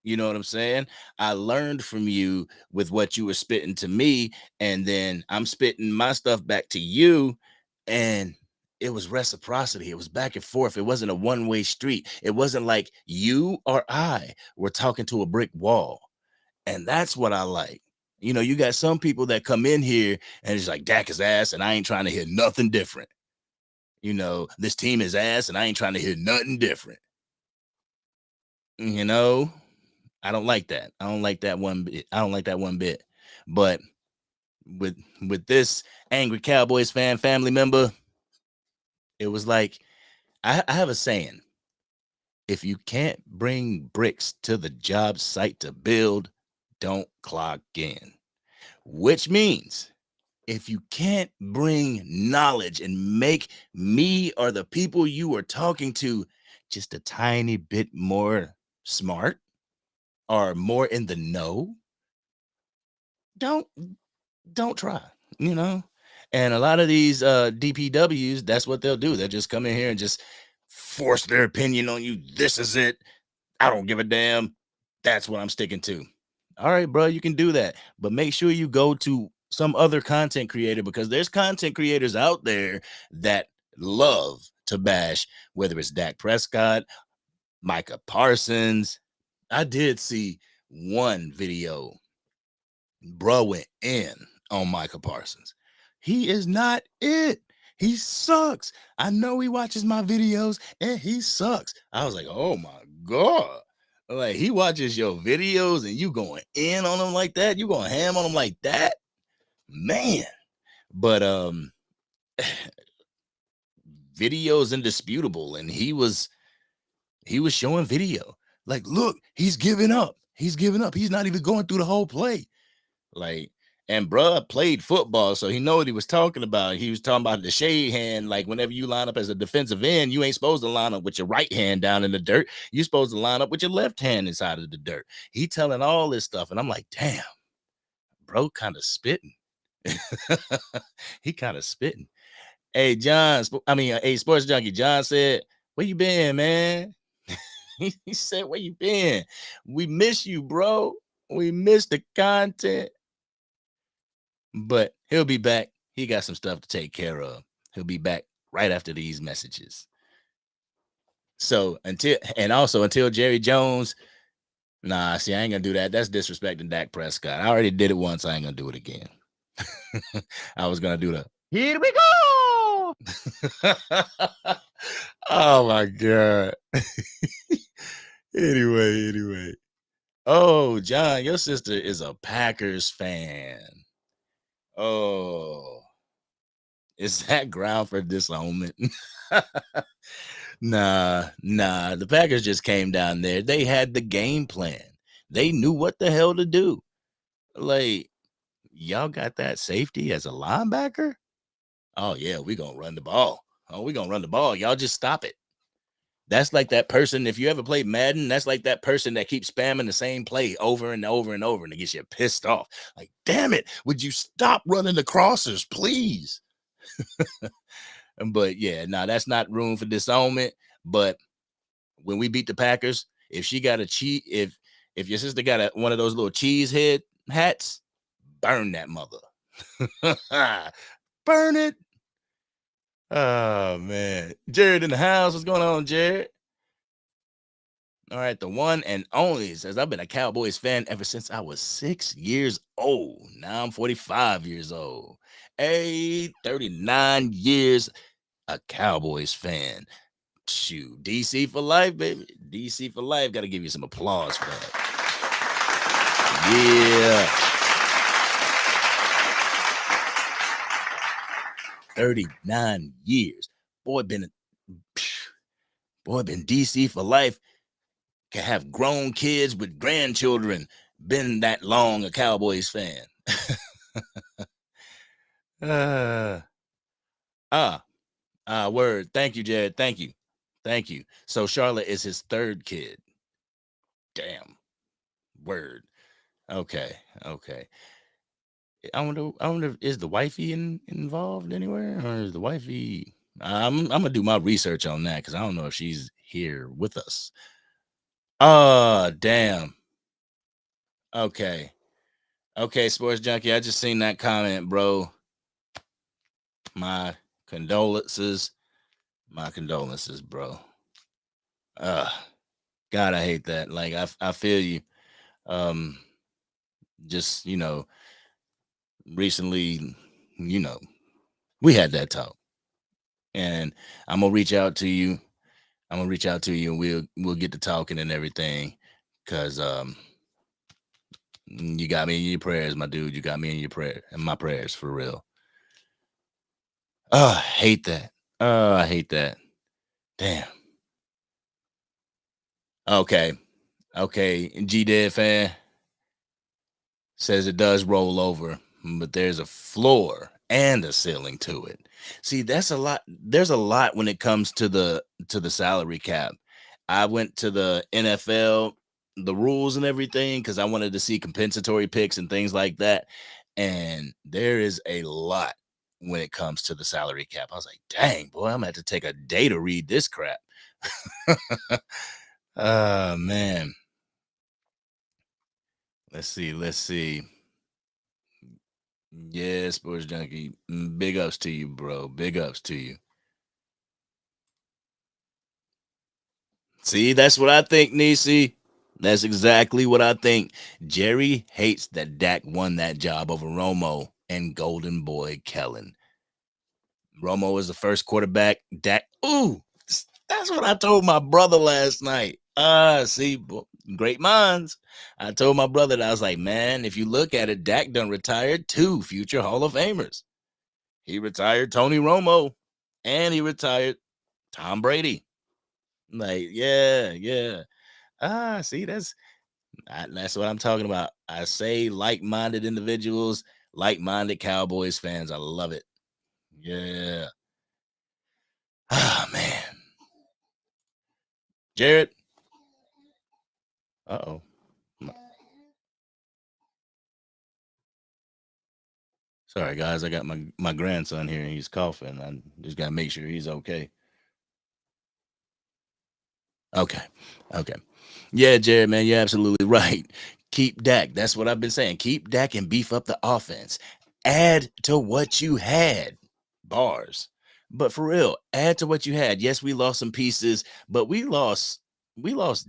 You know what I'm saying? I learned from you with what you were spitting to me, and then I'm spitting my stuff back to you, and it was reciprocity. It was back and forth. It wasn't a one-way street. It wasn't like you or I were talking to a brick wall. And that's what I like. You got some people that come in here and it's like Dak is ass, and I ain't trying to hear nothing different. This team is ass, and I ain't trying to hear nothing different. I don't like that. I don't like that one bit. I don't like that one bit. But with this Angry Cowboys fan family member, it was like I have a saying: if you can't bring bricks to the job site to build, don't clock in. Which means if you can't bring knowledge and make me or the people you are talking to just a tiny bit more smart or more in the know, don't try, And a lot of these DPWs, that's what they'll do. They'll just come in here and just force their opinion on you. This is it. I don't give a damn. That's what I'm sticking to. All right, bro, you can do that, but make sure you go to some other content creator, because there's content creators out there that love to bash, whether it's Dak Prescott, Micah Parsons. I did see one video. Bro went in on Micah Parsons. He is not it. He sucks. I know he watches my videos and he sucks. I was like, oh my God. Like, he watches your videos and you going in on him like that? You going ham on him like that? Man. But video is indisputable, and he was showing video. Like, look, he's giving up. He's giving up. He's not even going through the whole play. Like, and bruh played football, so he know what he was talking about. He was talking about the shade hand. Like, whenever you line up as a defensive end, you ain't supposed to line up with your right hand down in the dirt. You're supposed to line up with your left hand inside of the dirt. He telling all this stuff, and I'm like, damn, bro, kind of spitting. He kind of spitting. Hey, hey, Sports Junkie, John said, where you been, man? He said, where you been? We miss you, bro. We miss the content. But he'll be back. He got some stuff to take care of. He'll be back right after these messages. So until Jerry Jones, nah, see, I ain't gonna do that. That's disrespecting Dak Prescott. I already did it once. I ain't gonna do it again. I was gonna do the Here we go. oh my God. Anyway. Oh, John, your sister is a Packers fan. Oh, is that ground for disownment? Nah. The Packers just came down there. They had the game plan. They knew what the hell to do. Like, y'all got that safety as a linebacker? Oh, yeah, we gonna run the ball. Y'all just stop it. That's like that person, if you ever played Madden, that's like that person that keeps spamming the same play over and over and over, and it gets you pissed off. Like, damn it, would you stop running the crossers, please? But yeah, that's not room for disownment. But when we beat the Packers, if she got if your sister got one of those little cheese head hats, burn that mother. Burn it. Oh man. Jared in the house. What's going on, Jared? All right, the one and only says, I've been a Cowboys fan ever since I was 6 years old. Now I'm 45 years old. 39 years a Cowboys fan. Shoot, DC for life, baby. DC for life. Got to give you some applause for that. Yeah. 39 years. Boy, been DC for life. Can have grown kids with grandchildren. Been that long a Cowboys fan. Word. Thank you, Jared. Thank you. Thank you. So Charlotte is his third kid. Damn. Word. Okay. Okay. I wonder, is the wifey involved anywhere? Or is the wifey? I'm gonna do my research on that because I don't know if she's here with us. Damn. Okay. Okay, Sports Junkie. I just seen that comment, bro. My condolences. My condolences, bro. God, I hate that. Like I feel you. Um, just recently, you know, we had that talk. And I'm gonna reach out to you. I'm gonna reach out to you and we'll get to talking and everything. Cause you got me in your prayers, my dude. You got me in your prayer and my prayers for real. Oh, I hate that. Oh, I hate that. Damn. Okay. Okay. G Dead fan says it does roll over, but there's a floor and a ceiling to it. See, that's a lot. There's a lot when it comes to the salary cap. I went to the NFL, the rules and everything, because I wanted to see compensatory picks and things like that. And there is a lot when it comes to the salary cap. I was like, dang, boy, I'm gonna have to take a day to read this crap. Oh man. Let's see. Let's see. Yeah, Sports Junkie. Big ups to you, bro. Big ups to you. See, that's what I think, Nisi. That's exactly what I think. Jerry hates that Dak won that job over Romo and Golden Boy Kellen. Romo is the first quarterback. Dak. Ooh, that's what I told my brother last night. See, great minds. I told my brother that I was like, man, if you look at it, Dak done retired 2 future Hall of Famers. He retired Tony Romo and he retired Tom Brady. Like, yeah. See, that's what I'm talking about. I say like-minded individuals, like-minded Cowboys fans. I love it. Yeah. Ah, man. Jared. Uh-oh. Sorry, guys. I got my grandson here and he's coughing. I just got to make sure he's okay. Okay. Okay. Yeah, Jared, man, you're absolutely right. Keep Dak. That's what I've been saying. Keep Dak and beef up the offense. Add to what you had. Bars. But for real, add to what you had. Yes, we lost some pieces, but we lost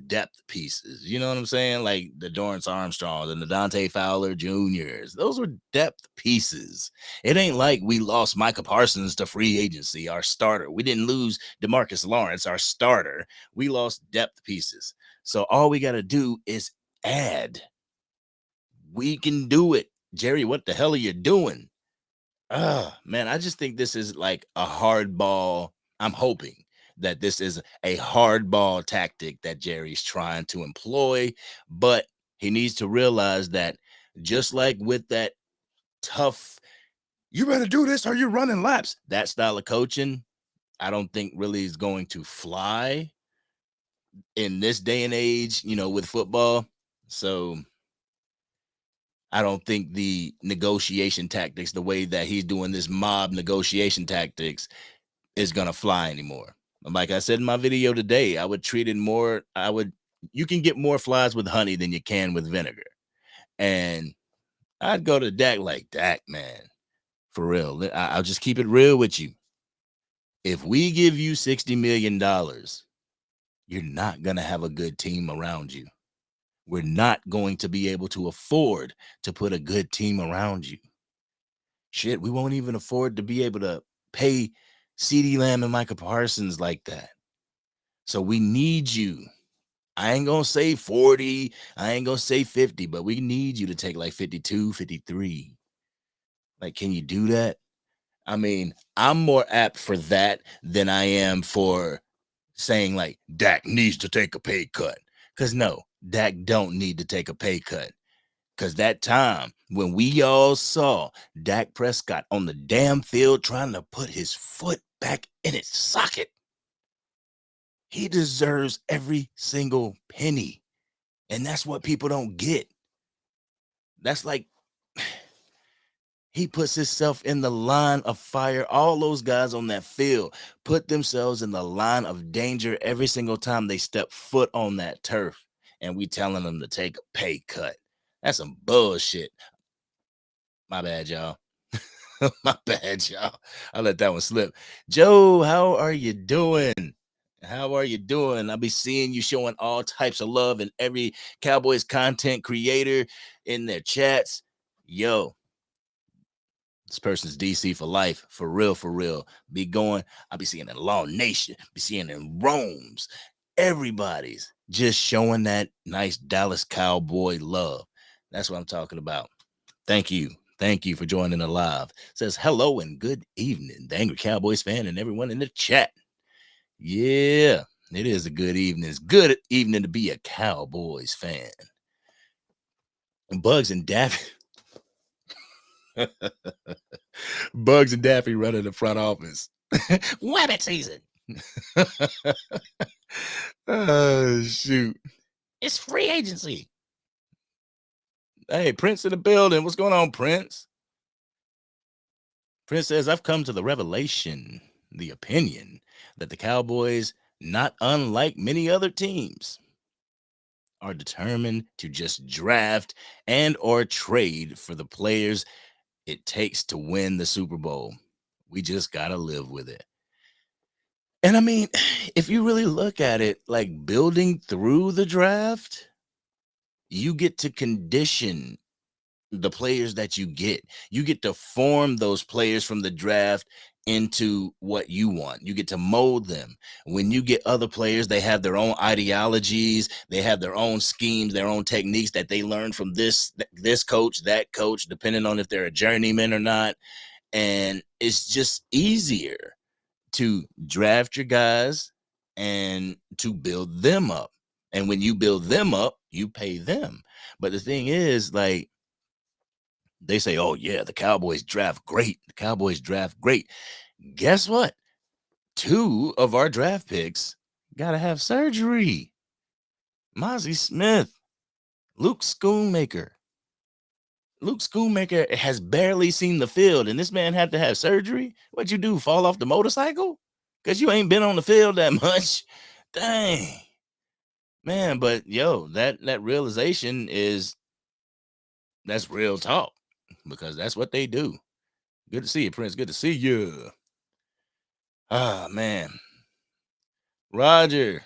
depth pieces. You know what I'm saying? Like the Dorrance Armstrong and the Dante Fowler Juniors. Those were depth pieces. It ain't like we lost Micah Parsons to free agency, our starter. We didn't lose DeMarcus Lawrence, our starter. We lost depth pieces. So all we got to do is add. We can do it. Jerry, what the hell are you doing? Man, I just think this is like a hardball. I'm hoping that this is a hardball tactic that Jerry's trying to employ, but he needs to realize that just like with that tough, you better do this or you're running laps, that style of coaching, I don't think really is going to fly in this day and age, with football. So I don't think the negotiation tactics, the way that he's doing this mob negotiation tactics, is gonna fly anymore. Like I said in my video today, I would treat it more. You can get more flies with honey than you can with vinegar. And I'd go to Dak like Dak, man, for real. I'll just keep it real with you. If we give you $60 million, you're not going to have a good team around you. We're not going to be able to afford to put a good team around you. Shit, we won't even afford to be able to pay CeeDee Lamb and Micah Parsons like that. So we need you. I ain't going to say 40. I ain't going to say 50, but we need you to take like 52, 53. Like, can you do that? I mean, I'm more apt for that than I am for saying like Dak needs to take a pay cut. Because no, Dak don't need to take a pay cut. Because that time when we all saw Dak Prescott on the damn field trying to put his foot back in its socket, he deserves every single penny. And that's what people don't get. That's like he puts himself in the line of fire. All those guys on that field put themselves in the line of danger every single time they step foot on that turf. And we telling them to take a pay cut. That's some bullshit. My bad, y'all. My bad, y'all. I let that one slip. Joe, how are you doing? How are you doing? I'll be seeing you showing all types of love and every Cowboys content creator in their chats. Yo, this person's DC for life, for real, for real. Be going. I'll be seeing it in Law Nation, be seeing it in Rome's. Everybody's just showing that nice Dallas Cowboy love. That's what I'm talking about. Thank you. Thank you for joining the live. Says hello and good evening, the Angry Cowboys fan and everyone in the chat. Yeah, it is a good evening. It's good evening to be a Cowboys fan. Bugs and Daffy. Bugs and Daffy running the front office. Wabbit season. Oh, shoot. It's free agency. Hey, Prince in the building. What's going on, Prince? Prince says, I've come to the revelation, the opinion, that the Cowboys, not unlike many other teams, are determined to just draft and or trade for the players it takes to win the Super Bowl. We just got to live with it. And I mean, if you really look at it, like building through the draft, you get to condition the players that you get. You get to form those players from the draft into what you want. You get to mold them. When you get other players, they have their own ideologies, they have their own schemes, their own techniques that they learn from this coach, that coach, depending on if they're a journeyman or not. And it's just easier to draft your guys and to build them up. And when you build them up, you pay them. But the thing is, like, they say, oh, yeah, the Cowboys draft great. The Cowboys draft great. Guess what? 2 of our draft picks got to have surgery. Mozzie Smith, Luke Schoonmaker. Luke Schoonmaker has barely seen the field, and this man had to have surgery. What'd you do, fall off the motorcycle? Because you ain't been on the field that much. Dang. Man, but, yo, that realization that's real talk, because that's what they do. Good to see you, Prince. Good to see you. Ah, man. Roger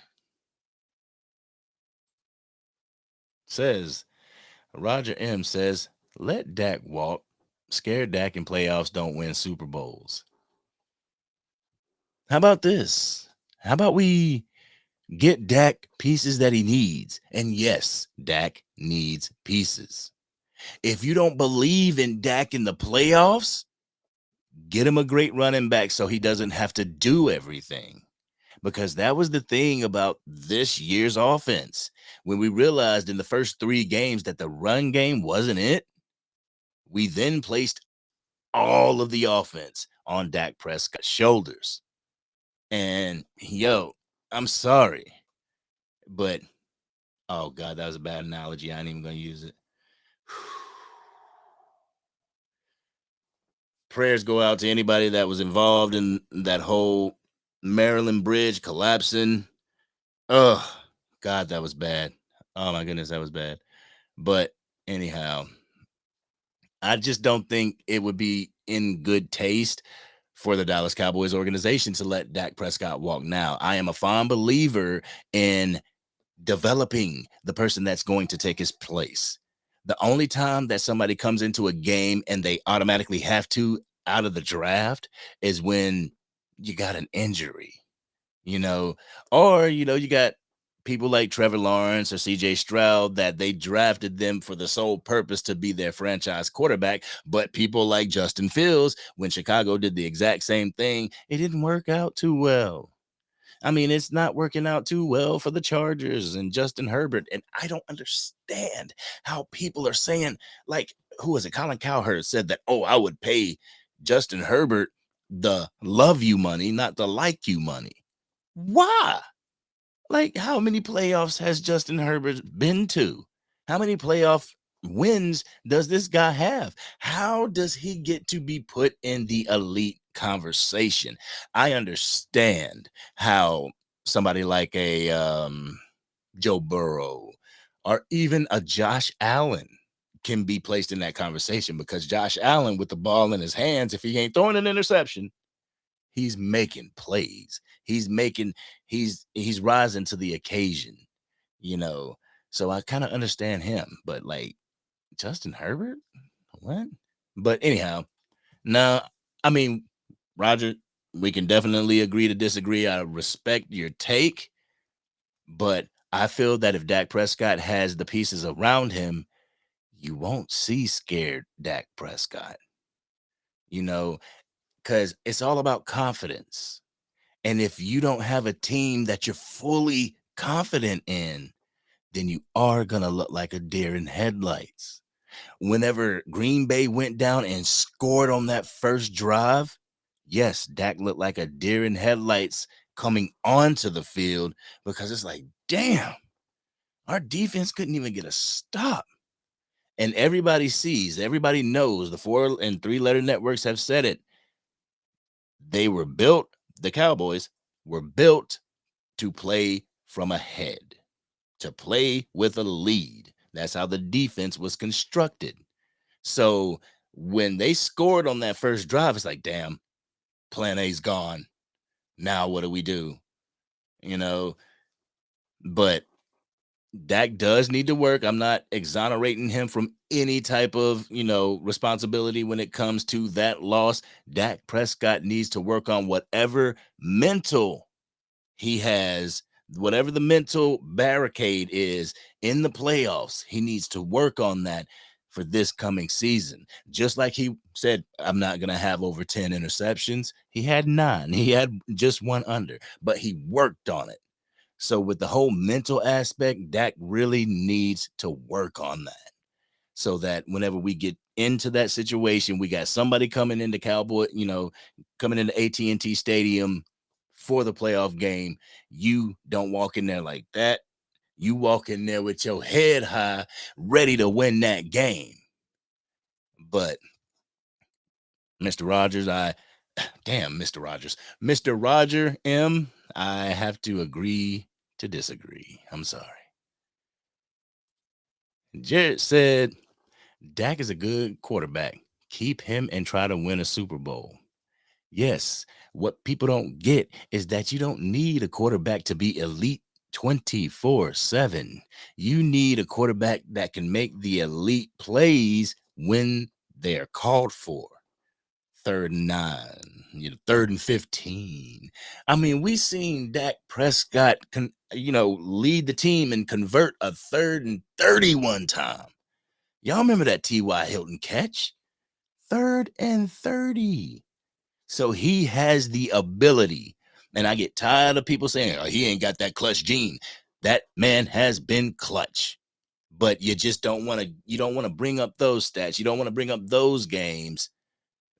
M says, let Dak walk. Scared Dak in playoffs don't win Super Bowls. How about this? How about we get Dak pieces that he needs? And yes, Dak needs pieces. If you don't believe in Dak in the playoffs, get him a great running back so he doesn't have to do everything. Because that was the thing about this year's offense. When we realized in the first 3 games that the run game wasn't it, we then placed all of the offense on Dak Prescott's shoulders. And yo, I'm sorry, but oh God, that was a bad analogy. I ain't even gonna use it. Prayers go out to anybody that was involved in that whole Maryland bridge collapsing. Oh God, that was bad. Oh my goodness, that was bad. But anyhow, I just don't think it would be in good taste for the Dallas Cowboys organization to let Dak Prescott walk now. I am a fond believer in developing the person that's going to take his place. The only time that somebody comes into a game and they automatically have to out of the draft is when you got an injury, you know, or, you got people like Trevor Lawrence or CJ Stroud that they drafted them for the sole purpose to be their franchise quarterback. But people like Justin Fields, when Chicago did the exact same thing, it didn't work out too well. I mean, it's not working out too well for the Chargers and Justin Herbert. And I don't understand how people are saying, like, who was it? Colin Cowherd said that, oh, I would pay Justin Herbert the love you money, not the like you money. Why? Like, how many playoffs has Justin Herbert been to? How many playoff wins does this guy have? How does he get to be put in the elite conversation? I understand how somebody like a Joe Burrow or even a Josh Allen can be placed in that conversation, because Josh Allen, with the ball in his hands, if he ain't throwing an interception, he's making plays. He's rising to the occasion, you know. So I kind of understand him, but like Justin Herbert, what? But anyhow, no, I mean, Roger, we can definitely agree to disagree. I respect your take, but I feel that if Dak Prescott has the pieces around him, you won't see scared Dak Prescott, you know, because it's all about confidence. And if you don't have a team that you're fully confident in, then you are going to look like a deer in headlights. Whenever Green Bay went down and scored on that first drive, yes, Dak looked like a deer in headlights coming onto the field, because it's like, damn, our defense couldn't even get a stop. And everybody sees, everybody knows, the 4 and 3 letter networks have said it. They were built, the Cowboys were built to play from ahead, to play with a lead. That's how the defense was constructed. So when they scored on that first drive, it's like, damn, plan A's gone. Now what do we do? You know, but Dak does need to work. I'm not exonerating him from any type of, responsibility when it comes to that loss. Dak Prescott needs to work on whatever mental he has, whatever the mental barricade is in the playoffs. He needs to work on that for this coming season. Just like he said, I'm not going to have over 10 interceptions. He had 9. He had just 1 under, but he worked on it. So with the whole mental aspect, Dak really needs to work on that, so that whenever we get into that situation, we got somebody coming into coming into AT&T Stadium for the playoff game. You don't walk in there like that. You walk in there with your head high, ready to win that game. But Mr. Rogers, Mr. Roger M, I have to agree to disagree. I'm sorry. Jared said, Dak is a good quarterback. Keep him and try to win a Super Bowl. Yes, what people don't get is that you don't need a quarterback to be elite 24/7. You need a quarterback that can make the elite plays when they're called for. 3rd and 9, 3rd and 15. I mean, we seen Dak Prescott lead the team and convert a 3rd and 31 time. Y'all remember that T.Y. Hilton catch? 3rd and 30. So he has the ability. And I get tired of people saying, oh, he ain't got that clutch gene. That man has been clutch. But you just don't want to bring up those stats. You don't want to bring up those games.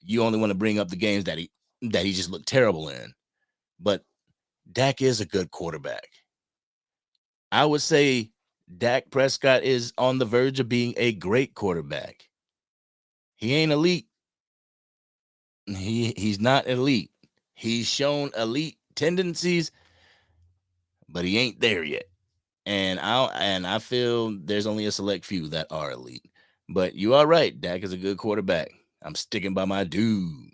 You only want to bring up the games that he just looked terrible in. But Dak is a good quarterback. I would say Dak Prescott is on the verge of being a great quarterback. He ain't elite. He's not elite. He's shown elite tendencies, but he ain't there yet. And I feel there's only a select few that are elite. But you are right. Dak is a good quarterback. I'm sticking by my dude.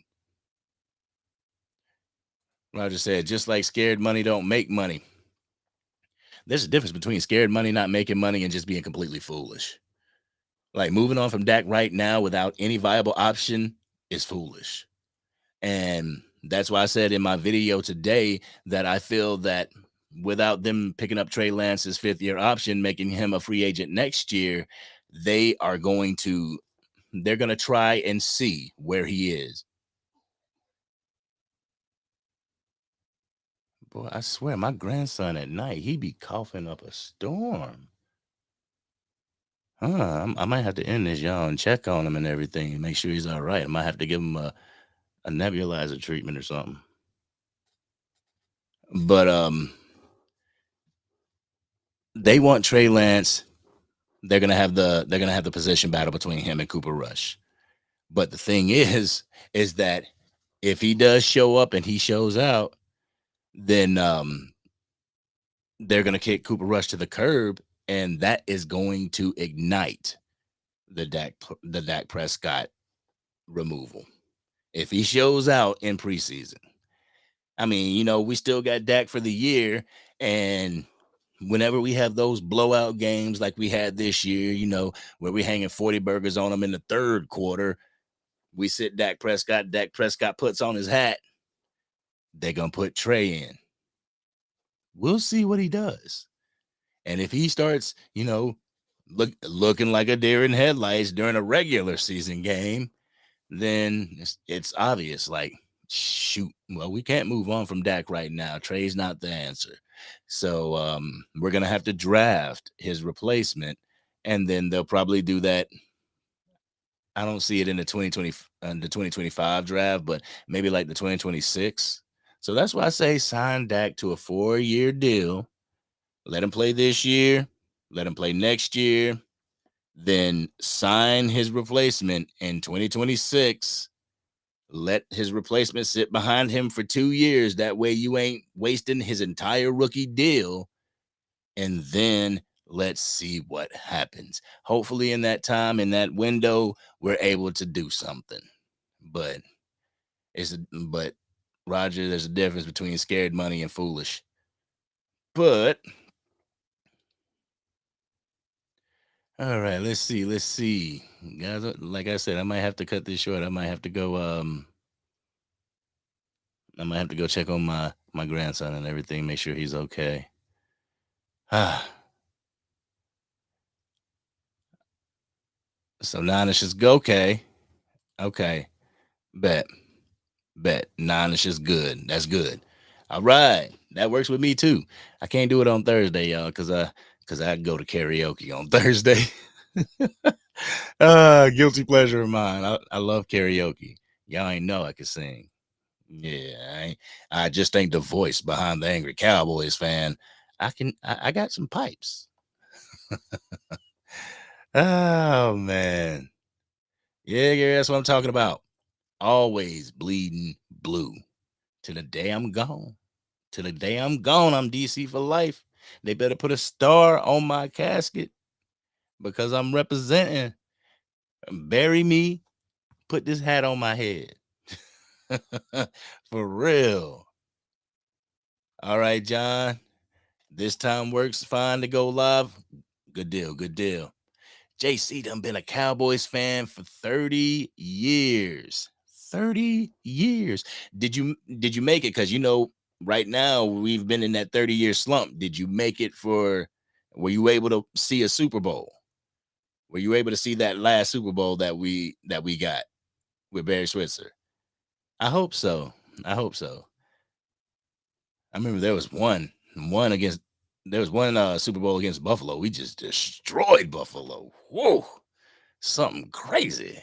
Roger said, just like scared money don't make money. There's a difference between scared money not making money and just being completely foolish. Like moving on from Dak right now without any viable option is foolish. And that's why I said in my video today that I feel that without them picking up Trey Lance's 5th-year option, making him a free agent next year, they're going to try and see where he is. Boy, I swear, my grandson at night, he be coughing up a storm. I might have to end this, y'all, and check on him and everything and make sure he's all right. I might have to give him a nebulizer treatment or something. But they want Trey Lance. They're gonna have the position battle between him and Cooper Rush. But the thing is that if he does show up and he shows out, then they're gonna kick Cooper Rush to the curb, and that is going to ignite the Dak Prescott removal. If he shows out in preseason, I mean, we still got Dak for the year, and whenever we have those blowout games like we had this year, where we're hanging 40 burgers on them in the third quarter, we sit Dak Prescott puts on his hat. They're going to put Trey in. We'll see what he does. And if he starts, looking like a deer in headlights during a regular season game, then it's obvious, like, shoot, well, we can't move on from Dak right now. Trey's not the answer. So we're going to have to draft his replacement, and then they'll probably do that. I don't see it in the 2025 draft, but maybe like the 2026. So that's why I say sign Dak to a 4-year deal. Let him play this year. Let him play next year. Then sign his replacement in 2026. Let his replacement sit behind him for 2 years. That way you ain't wasting his entire rookie deal. And then let's see what happens. Hopefully in that time, in that window, we're able to do something. But Roger, there's a difference between scared money and foolish. But all right, let's see. Guys, like I said, I might have to cut this short. I might have to go check on my grandson and everything, make sure he's okay. So Nine-ish is okay. Okay. Bet. 9-ish is good. That's good. All right. That works with me too. I can't do it on Thursday, y'all, because I go to karaoke on Thursday. Guilty pleasure of mine. I love karaoke. Y'all ain't know I can sing. Yeah, I just ain't the voice behind the Angry Cowboys fan. I got some pipes. Oh man. Yeah, that's what I'm talking about. Always bleeding blue. Till the day I'm gone. Till the day I'm gone, I'm DC for life. They better put a star on my casket because I'm representing. Bury me, put this hat on my head. For real. All right, John. This time works fine to go live. Good deal. JC done been a Cowboys fan for 30 years. 30 years. Did you make it? Because right now we've been in that 30-year slump. Did you make it were you able to see a Super Bowl? Were you able to see that last Super Bowl that we got with Barry Switzer? I hope so. I remember there was one Super Bowl against Buffalo. We just destroyed Buffalo. Whoa, something crazy.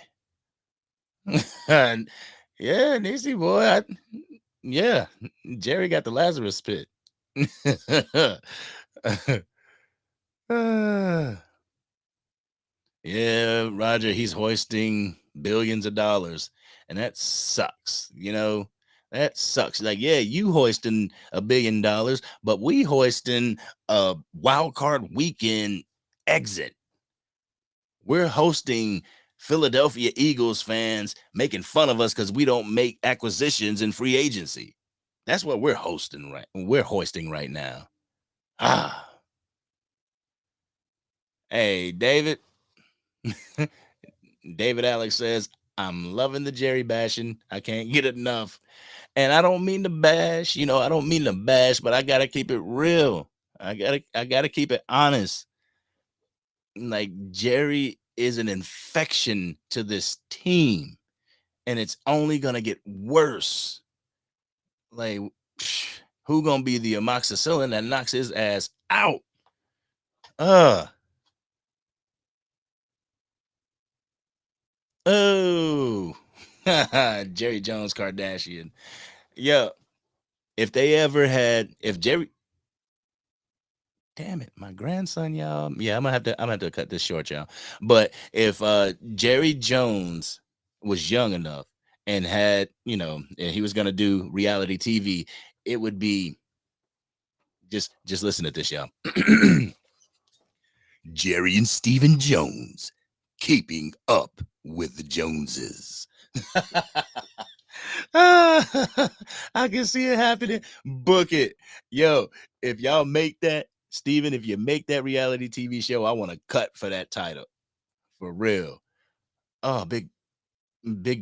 And yeah, Nisi boy, yeah, Jerry got the Lazarus pit. Yeah, Roger, he's hoisting billions of dollars, and that sucks. That sucks. Like, yeah, you hoisting $1 billion, but we hoisting a wild card weekend exit. We're hosting Philadelphia Eagles fans making fun of us because we don't make acquisitions in free agency. That's what we're hosting right. We're hoisting right now. Ah, hey, David. David Alex says, I'm loving the Jerry bashing. I can't get enough. And I don't mean to bash, I don't mean to bash, but I gotta keep it real. I gotta keep it honest. Like Jerry is an infection to this team, and it's only gonna get worse. Like, who gonna be the amoxicillin that knocks his ass out? Uh oh. Jerry Jones Kardashian. Yeah. If Jerry, damn it, my grandson, y'all. Yeah, I'm gonna have to cut this short, y'all. But if Jerry Jones was young enough and had, and he was gonna do reality TV, it would be just listen to this, y'all. Jerry and Stephen Jones keeping up with the Joneses. I can see it happening. Book it. Yo, if y'all make that, Steven, if you make that reality TV show, I want to cut for that title. For real. Oh, Big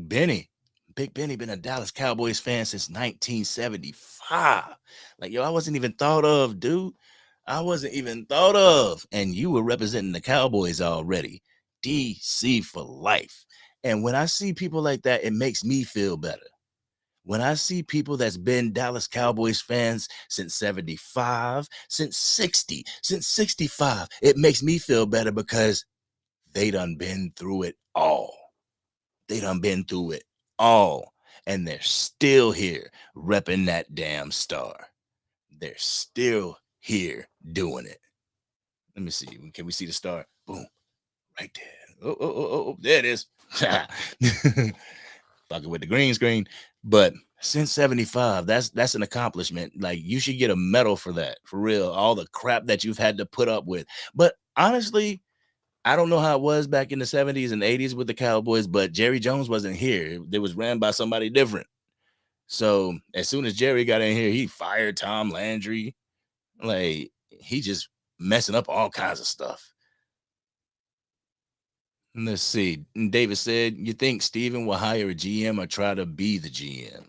Benny. Big Benny been a Dallas Cowboys fan since 1975. Like, yo, I wasn't even thought of, dude. I wasn't even thought of. And you were representing the Cowboys already. DC for life. And when I see people like that, it makes me feel better. When I see people that's been Dallas Cowboys fans since 75, since 60, since 65, it makes me feel better because they done been through it all. They done been through it all. And they're still here repping that damn star. They're still here doing it. Let me see. Can we see the star? Boom. Right there. Oh, there it is. Fucking with the green screen. But since 75, that's an accomplishment. Like, you should get a medal for that, for real. All the crap that you've had to put up with. But honestly, I don't know how it was back in the 70s and 80s with the Cowboys, but Jerry Jones wasn't here. It was ran by somebody different. So as soon as Jerry got in here, he fired Tom Landry. Like, he just messing up all kinds of stuff. Let's see. David said, you think Steven will hire a GM or try to be the GM?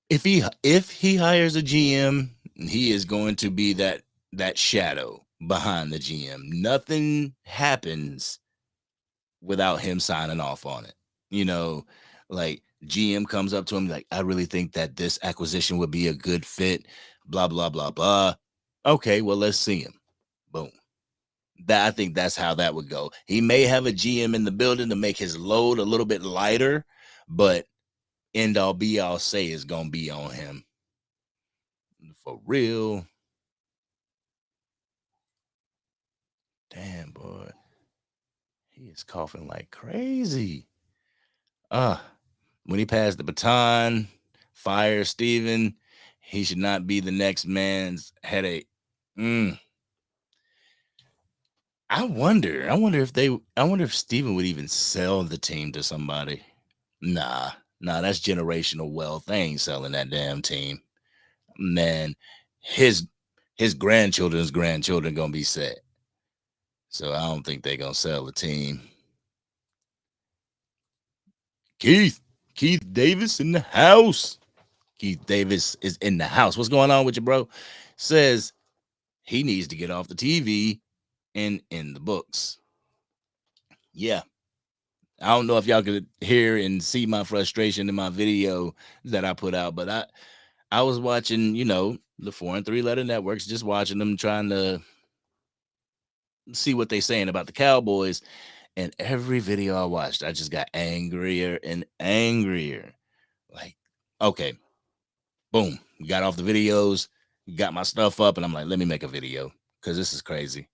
If he hires a GM, he is going to be that shadow behind the GM. Nothing happens without him signing off on it. Like, GM comes up to him like, I really think that this acquisition would be a good fit, blah, blah, blah, blah. Okay, well, let's see him. Boom. I think that's how that would go. He may have a GM in the building to make his load a little bit lighter, but end all be all say is gonna be on him. For real. Damn, boy. He is coughing like crazy. When he passed the baton, fire Steven, he should not be the next man's headache. I wonder if Steven would even sell the team to somebody. Nah, that's generational wealth. They ain't selling that damn team. Man, his grandchildren's grandchildren gonna be set. So I don't think they're gonna sell the team. Keith Davis in the house. Keith Davis is in the house. What's going on with you, bro? Says he needs to get off the TV and in the books. Yeah. I don't know if y'all could hear and see my frustration in my video that I put out, but I was watching, the 4 and 3 letter networks, just watching them, trying to see what they saying about the Cowboys. And every video I watched, I just got angrier and angrier. Like, okay, boom, got off the videos, got my stuff up, and I'm like, let me make a video because this is crazy.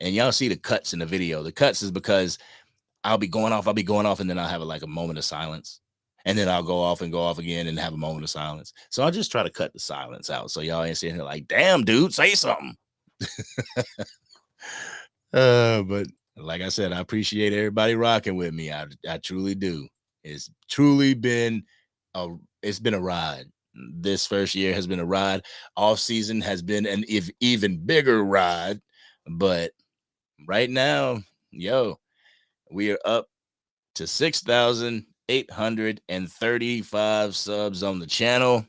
And y'all see the cuts in the video. The cuts is because I'll be going off, and then I'll have a moment of silence. And then I'll go off again and have a moment of silence. So I'll just try to cut the silence out. So y'all ain't sitting here like, damn, dude, say something. But like I said, I appreciate everybody rocking with me. I truly do. It's truly been it's been a ride. This first year has been a ride. Off season has been an even bigger ride. But right now, we are up to 6,835 subs on the channel,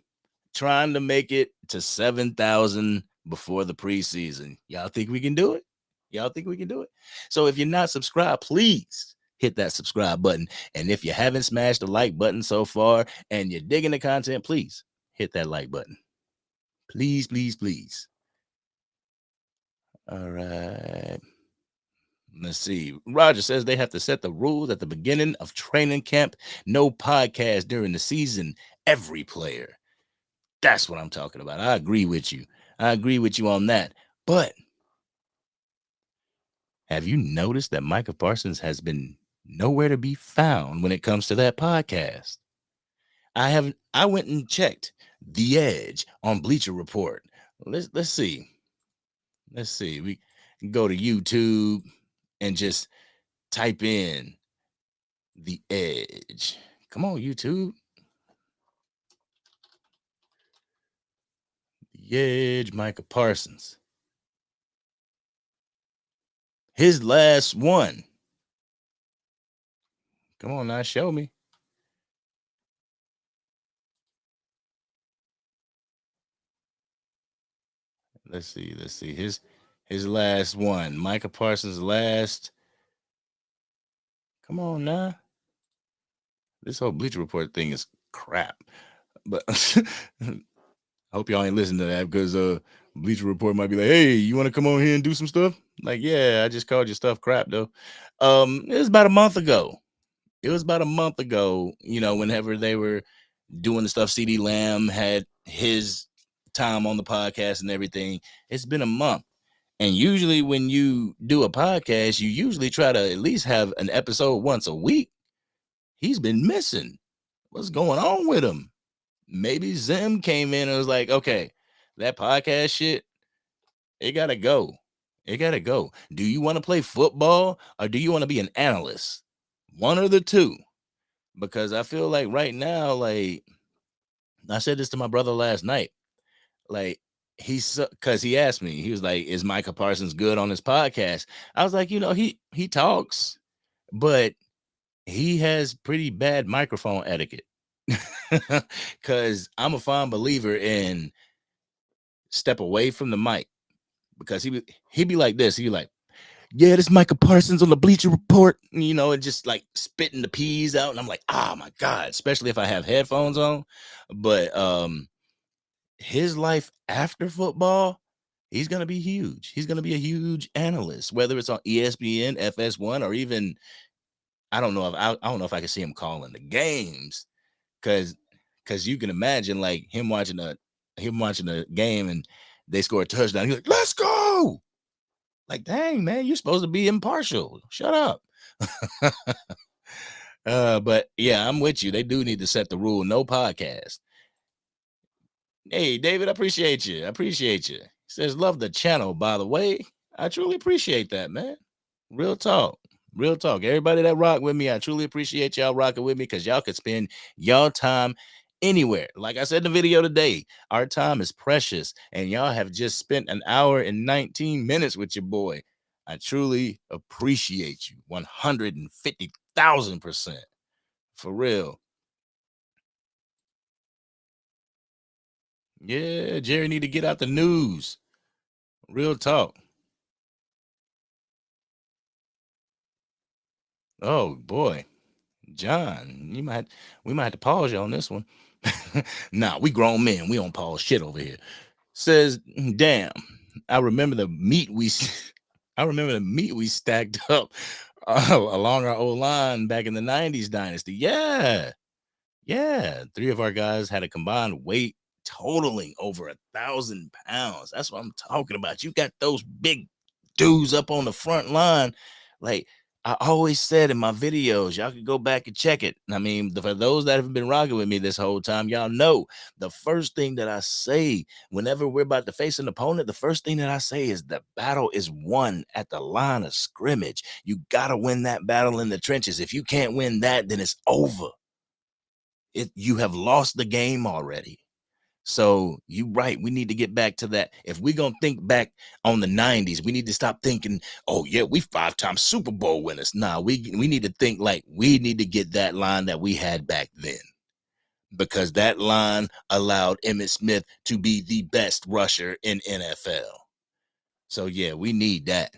trying to make it to 7,000 before the preseason. Y'all think we can do it? Y'all think we can do it? So if you're not subscribed, please hit that subscribe button. And if you haven't smashed the like button so far and you're digging the content, please hit that like button. Please, please, please. All right. Let's see. Roger says they have to set the rules at the beginning of training camp. No podcast during the season. Every player. That's what I'm talking about. I agree with you. I agree with you on that. But have you noticed that Micah Parsons has been nowhere to be found when it comes to that podcast? I went and checked The Edge on Bleacher Report. Let's see. Let's see. We can go to YouTube and just type in The Edge. Come on, YouTube. The Edge, Micah Parsons. His last one. Come on now, show me. Let's see. His last one. Micah Parsons' last. Come on now. This whole Bleacher Report thing is crap. But I hope y'all ain't listening to that, because Bleacher Report might be like, hey, you want to come on here and do some stuff? Like, yeah, I just called your stuff crap though. It was about a month ago. Whenever they were doing the stuff, CD Lamb had his time on the podcast and everything. It's been a month. And usually when you do a podcast, you usually try to at least have an episode once a week. He's been missing. What's going on with him? Maybe Zim came in and was like, okay, that podcast shit, it gotta go. It gotta go. Do you want to play football or do you want to be an analyst? One or the two. Because I feel like right now, like, I said this to my brother last night. Like, because he asked me, he was like, is Micah Parsons good on his podcast? I was like, he talks, but he has pretty bad microphone etiquette. Because I'm a fond believer in step away from the mic, because he'd be like this. He'd be like, yeah, this Micah Parsons on the Bleacher Report, and just like spitting the peas out. And I'm like, oh my God, especially if I have headphones on. But his life after football, he's going to be huge. He's going to be a huge analyst, whether it's on ESPN, FS1, or even, I don't know if I can see him calling the games, because you can imagine like him watching a game and they score a touchdown. He's like, let's go. Like, dang, man, you're supposed to be impartial. Shut up. But yeah, I'm with you. They do need to set the rule. No podcast. Hey, David, I appreciate you. He says, love the channel, by the way. I truly appreciate that, man. Real talk. Everybody that rock with me, I truly appreciate y'all rocking with me, because y'all could spend y'all time anywhere. Like I said in the video today, our time is precious, and y'all have just spent an hour and 19 minutes with your boy. I truly appreciate you 150,000%. For real. Yeah, Jerry need to get out the news. Real talk. Oh boy, John, we might have to pause you on this one. Nah, we grown men. We don't pause shit over here. Says, damn, I remember the meat we stacked up along our old line back in the 90s dynasty. Yeah. 3 of our guys had a combined weight totaling over 1,000 pounds. That's what I'm talking about. You got those big dudes up on the front line. Like I always said in my videos, y'all can go back and check it. I mean, for those that have been rocking with me this whole time, y'all know the first thing that I say whenever we're about to face an opponent, the first thing that I say is the battle is won at the line of scrimmage. You got to win that battle in the trenches. If you can't win that, then it's over. You have lost the game already. So you're right. We need to get back to that. If we're gonna think back on the 90s, we need to stop thinking, oh yeah, we 5-time Super Bowl winners. Nah, we need to think like we need to get that line that we had back then. Because that line allowed Emmitt Smith to be the best rusher in NFL. So yeah, we need that.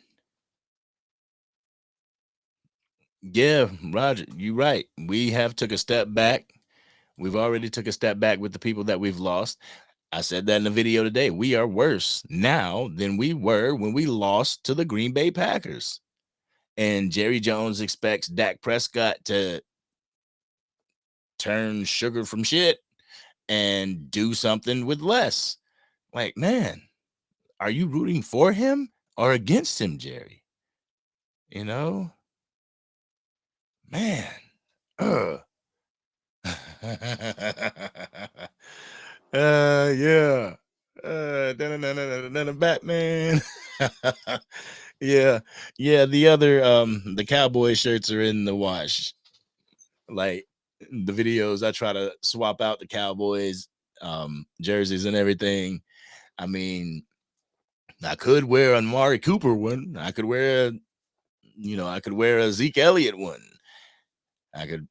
Yeah, Roger, you're right. We have took a step back. We've already took a step back with the people that we've lost. I said that in the video today. We are worse now than we were when we lost to the Green Bay Packers. And Jerry Jones expects Dak Prescott to turn sugar from shit and do something with less. Like, man, are you rooting for him or against him, Jerry? You know, man. Ugh. Yeah. Batman. Yeah. Yeah. The cowboy shirts are in the wash. Like the videos, I try to swap out the Cowboys jerseys and everything. I mean, I could wear a Amari Cooper one. I could wear a Zeke Elliott one. I could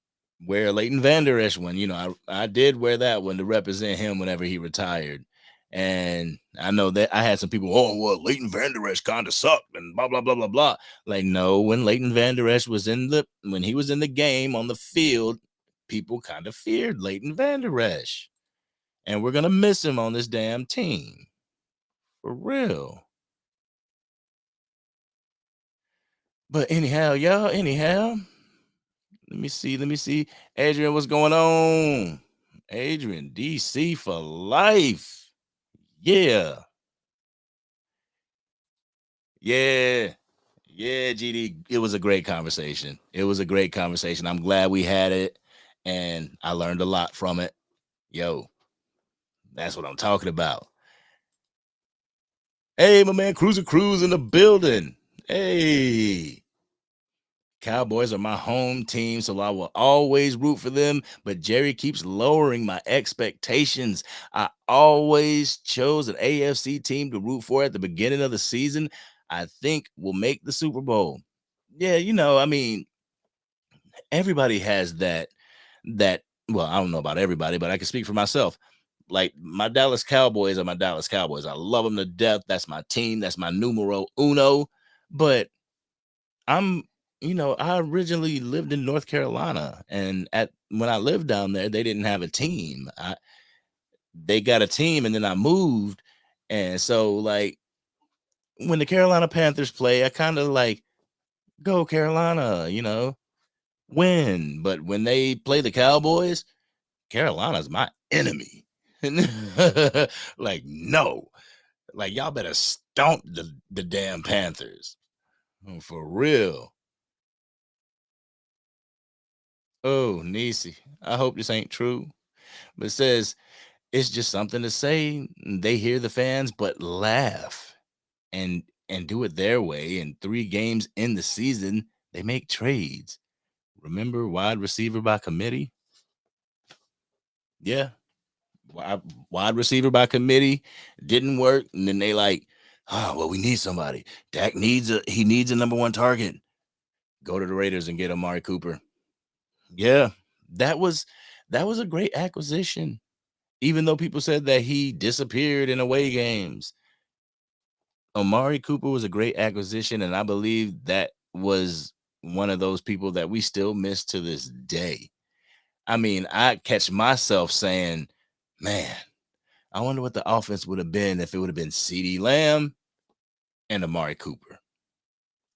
wear a Leighton Vander Esch one. I did wear that one to represent him whenever he retired. And I know that I had some people, oh, well, Leighton Vander Esch kind of sucked and blah, blah, blah, blah, blah. Like, no, when Leighton Vander Esch when he was in the game on the field, people kind of feared Leighton Vander Esch. And we're going to miss him on this damn team. For real. But anyhow, let me see. Adrian, what's going on? Adrian, DC for life. Yeah. Yeah. Yeah, GD. It was a great conversation. I'm glad we had it, and I learned a lot from it. Yo, that's what I'm talking about. Hey, my man, Cruiser Cruz in the building. Hey. Cowboys are my home team, so I will always root for them. But Jerry keeps lowering my expectations. I always chose an AFC team to root for at the beginning of the season. I think we'll make the Super Bowl. Yeah, I mean, everybody has that. Well, I don't know about everybody, but I can speak for myself. Like my Dallas Cowboys are my Dallas Cowboys. I love them to death. That's my team. That's my numero uno. But I'm, I originally lived in North Carolina, and when I lived down there, they didn't have a team. They got a team, and then I moved, and so like when the Carolina Panthers play, I kind of like go Carolina, win. But when they play the Cowboys, Carolina's my enemy. Like no, like y'all better stomp the damn Panthers for real. Oh, Nisi, I hope this ain't true. But it says it's just something to say. They hear the fans, but laugh and do it their way. And 3 games in the season, they make trades. Remember wide receiver by committee? Yeah. Wide receiver by committee didn't work. And then they like, well, we need somebody. Dak needs a number 1 target. Go to the Raiders and get Amari Cooper. Yeah. That was a great acquisition. Even though people said that he disappeared in away games, Amari Cooper was a great acquisition, and I believe that was one of those people that we still miss to this day. I mean, I catch myself saying, man, I wonder what the offense would have been if it would have been CeeDee Lamb and Amari Cooper.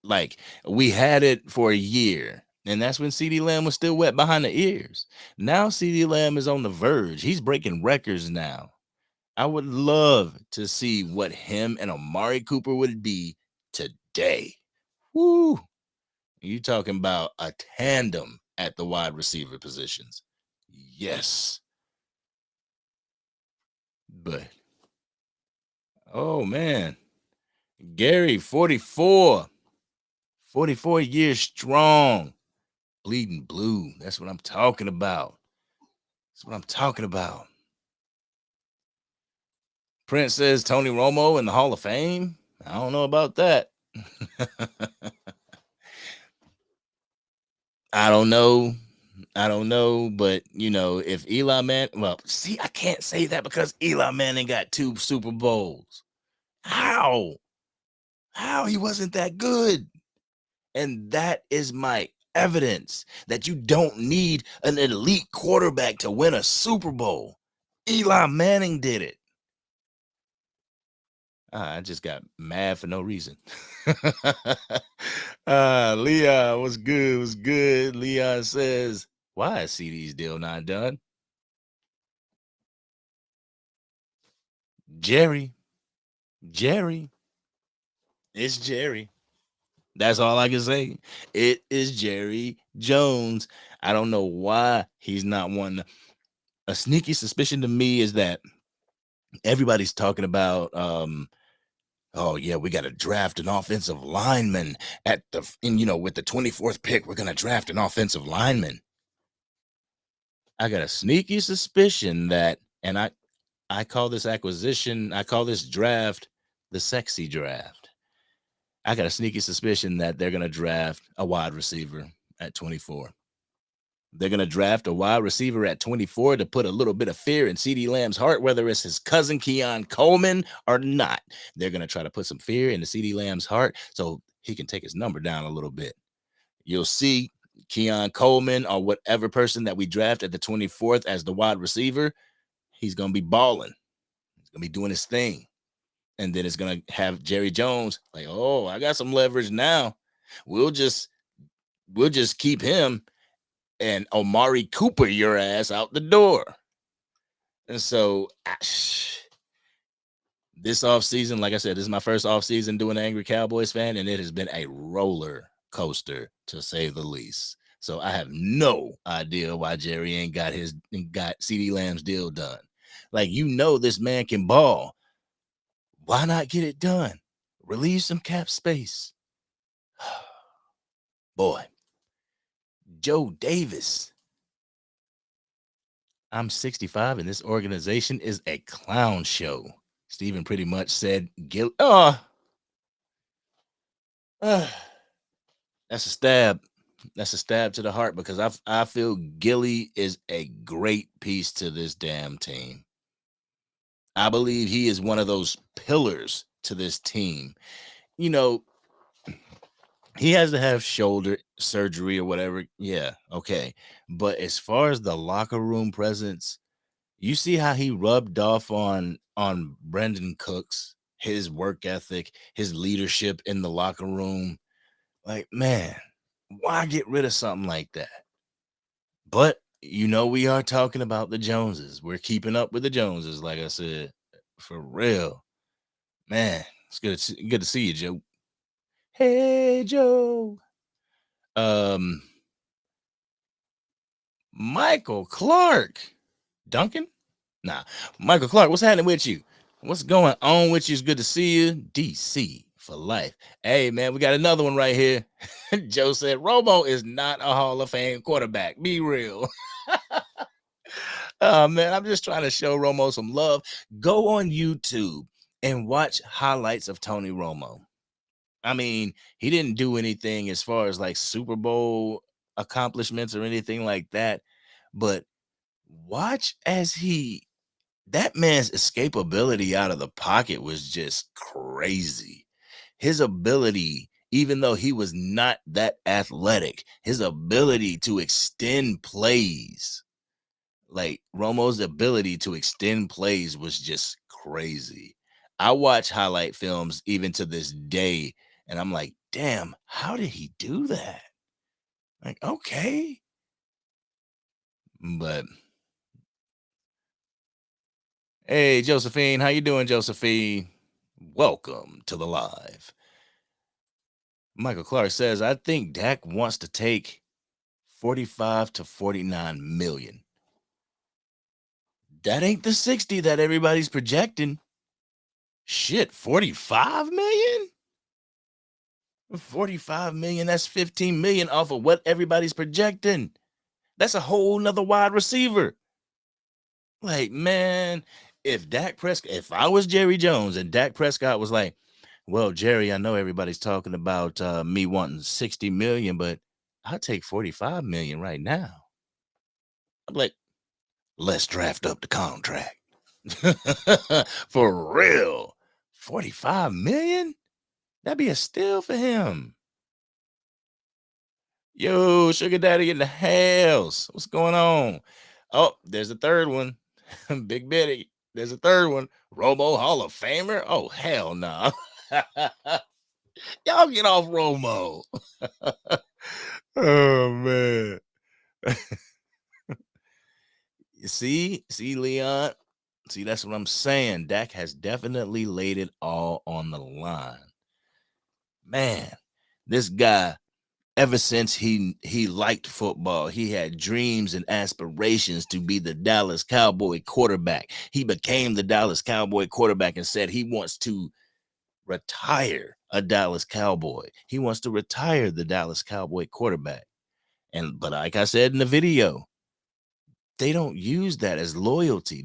Like, we had it for a year, and that's when CeeDee Lamb was still wet behind the ears. Now CeeDee Lamb is on the verge. He's breaking records now. I would love to see what him and Amari Cooper would be today. Woo! You talking about a tandem at the wide receiver positions. Yes. But, oh man. Gary, 44. 44 years strong. Bleeding blue. That's what I'm talking about. That's what I'm talking about. Prince says Tony Romo in the Hall of Fame. I don't know about that. I don't know. But if Eli see, I can't say that because Eli Manning got 2 Super Bowls. How? How he wasn't that good? And that is my evidence that you don't need an elite quarterback to win a Super Bowl. Eli Manning did it. I just got mad for no reason. Leon, what's good? What's good? Leon says, why is CD's deal not done? Jerry. It's Jerry. That's all I can say. It is Jerry Jones. I don't know why he's not one. A sneaky suspicion to me is that everybody's talking about oh yeah, we got to draft an offensive lineman with the 24th pick, we're going to draft an offensive lineman. I got a sneaky suspicion that, and I call this acquisition, I call this draft the sexy draft. I got a sneaky suspicion that they're going to draft a wide receiver at 24. They're going to draft a wide receiver at 24 to put a little bit of fear in CeeDee Lamb's heart, whether it's his cousin Keon Coleman or not. They're going to try to put some fear into CeeDee Lamb's heart so he can take his number down a little bit. You'll see Keon Coleman or whatever person that we draft at the 24th as the wide receiver, he's going to be balling. He's going to be doing his thing. And then it's going to have Jerry Jones like, oh, I got some leverage now. We'll just keep him and Omari Cooper your ass out the door. And so this offseason, like I said, this is my first offseason doing Angry Cowboys Fan, and it has been a roller coaster to say the least. So I have no idea why Jerry ain't got CeeDee Lamb's deal done. Like, this man can ball. Why not get it done? Relieve some cap space. Boy. Joe Davis. I'm 65 and this organization is a clown show. Steven pretty much said, that's a stab. That's a stab to the heart because I feel Gilly is a great piece to this damn team. I believe he is one of those pillars to this team. He has to have shoulder surgery or whatever. Yeah, okay. But as far as the locker room presence, you see how he rubbed off on Brendan Cooks, his work ethic, his leadership in the locker room. Like, man, why get rid of something like that? But we are talking about the Joneses. We're keeping up with the Joneses, like I said, for real. Man, it's good to see you, Joe. Hey, Joe. Michael Clark. Duncan? Nah. Michael Clark, what's happening with you? What's going on with you? It's good to see you. DC for life. Hey, man, we got another one right here. Joe said, Romo is not a Hall of Fame quarterback. Be real. Man, I'm just trying to show Romo some love. Go on YouTube and watch highlights of Tony Romo. I mean, he didn't do anything as far as like Super Bowl accomplishments or anything like that. But watch as that man's escapability out of the pocket was just crazy. His ability, even though he was not that athletic, his ability to extend plays, like Romo's ability to extend plays was just crazy. I watch highlight films even to this day, and I'm like, damn, how did he do that? Like, okay. But hey, Josephine, how you doing, Josephine? Welcome to the live. Michael Clark says, I think Dak wants to take 45 to 49 million. That ain't the 60 that everybody's projecting. Shit, 45 million? 45 million, that's 15 million off of what everybody's projecting. That's a whole nother wide receiver. Like, man, if I was Jerry Jones and Dak Prescott was like, well, Jerry, I know everybody's talking about me wanting 60 million, but I'll take 45 million right now. I'm like, let's draft up the contract. For real. 45 million? That'd be a steal for him. Yo, Sugar Daddy in the house. What's going on? Oh, there's a third one. Big Betty. There's a third one. Romo Hall of Famer? Oh, hell no. Y'all get off Romo. Oh, man. See, Leon. See, that's what I'm saying. Dak has definitely laid it all on the line. Man, this guy, ever since he liked football, he had dreams and aspirations to be the Dallas Cowboy quarterback. He became the Dallas Cowboy quarterback and said he wants to retire a Dallas Cowboy. He wants to retire the Dallas Cowboy quarterback. But like I said in the video, they don't use that as loyalty.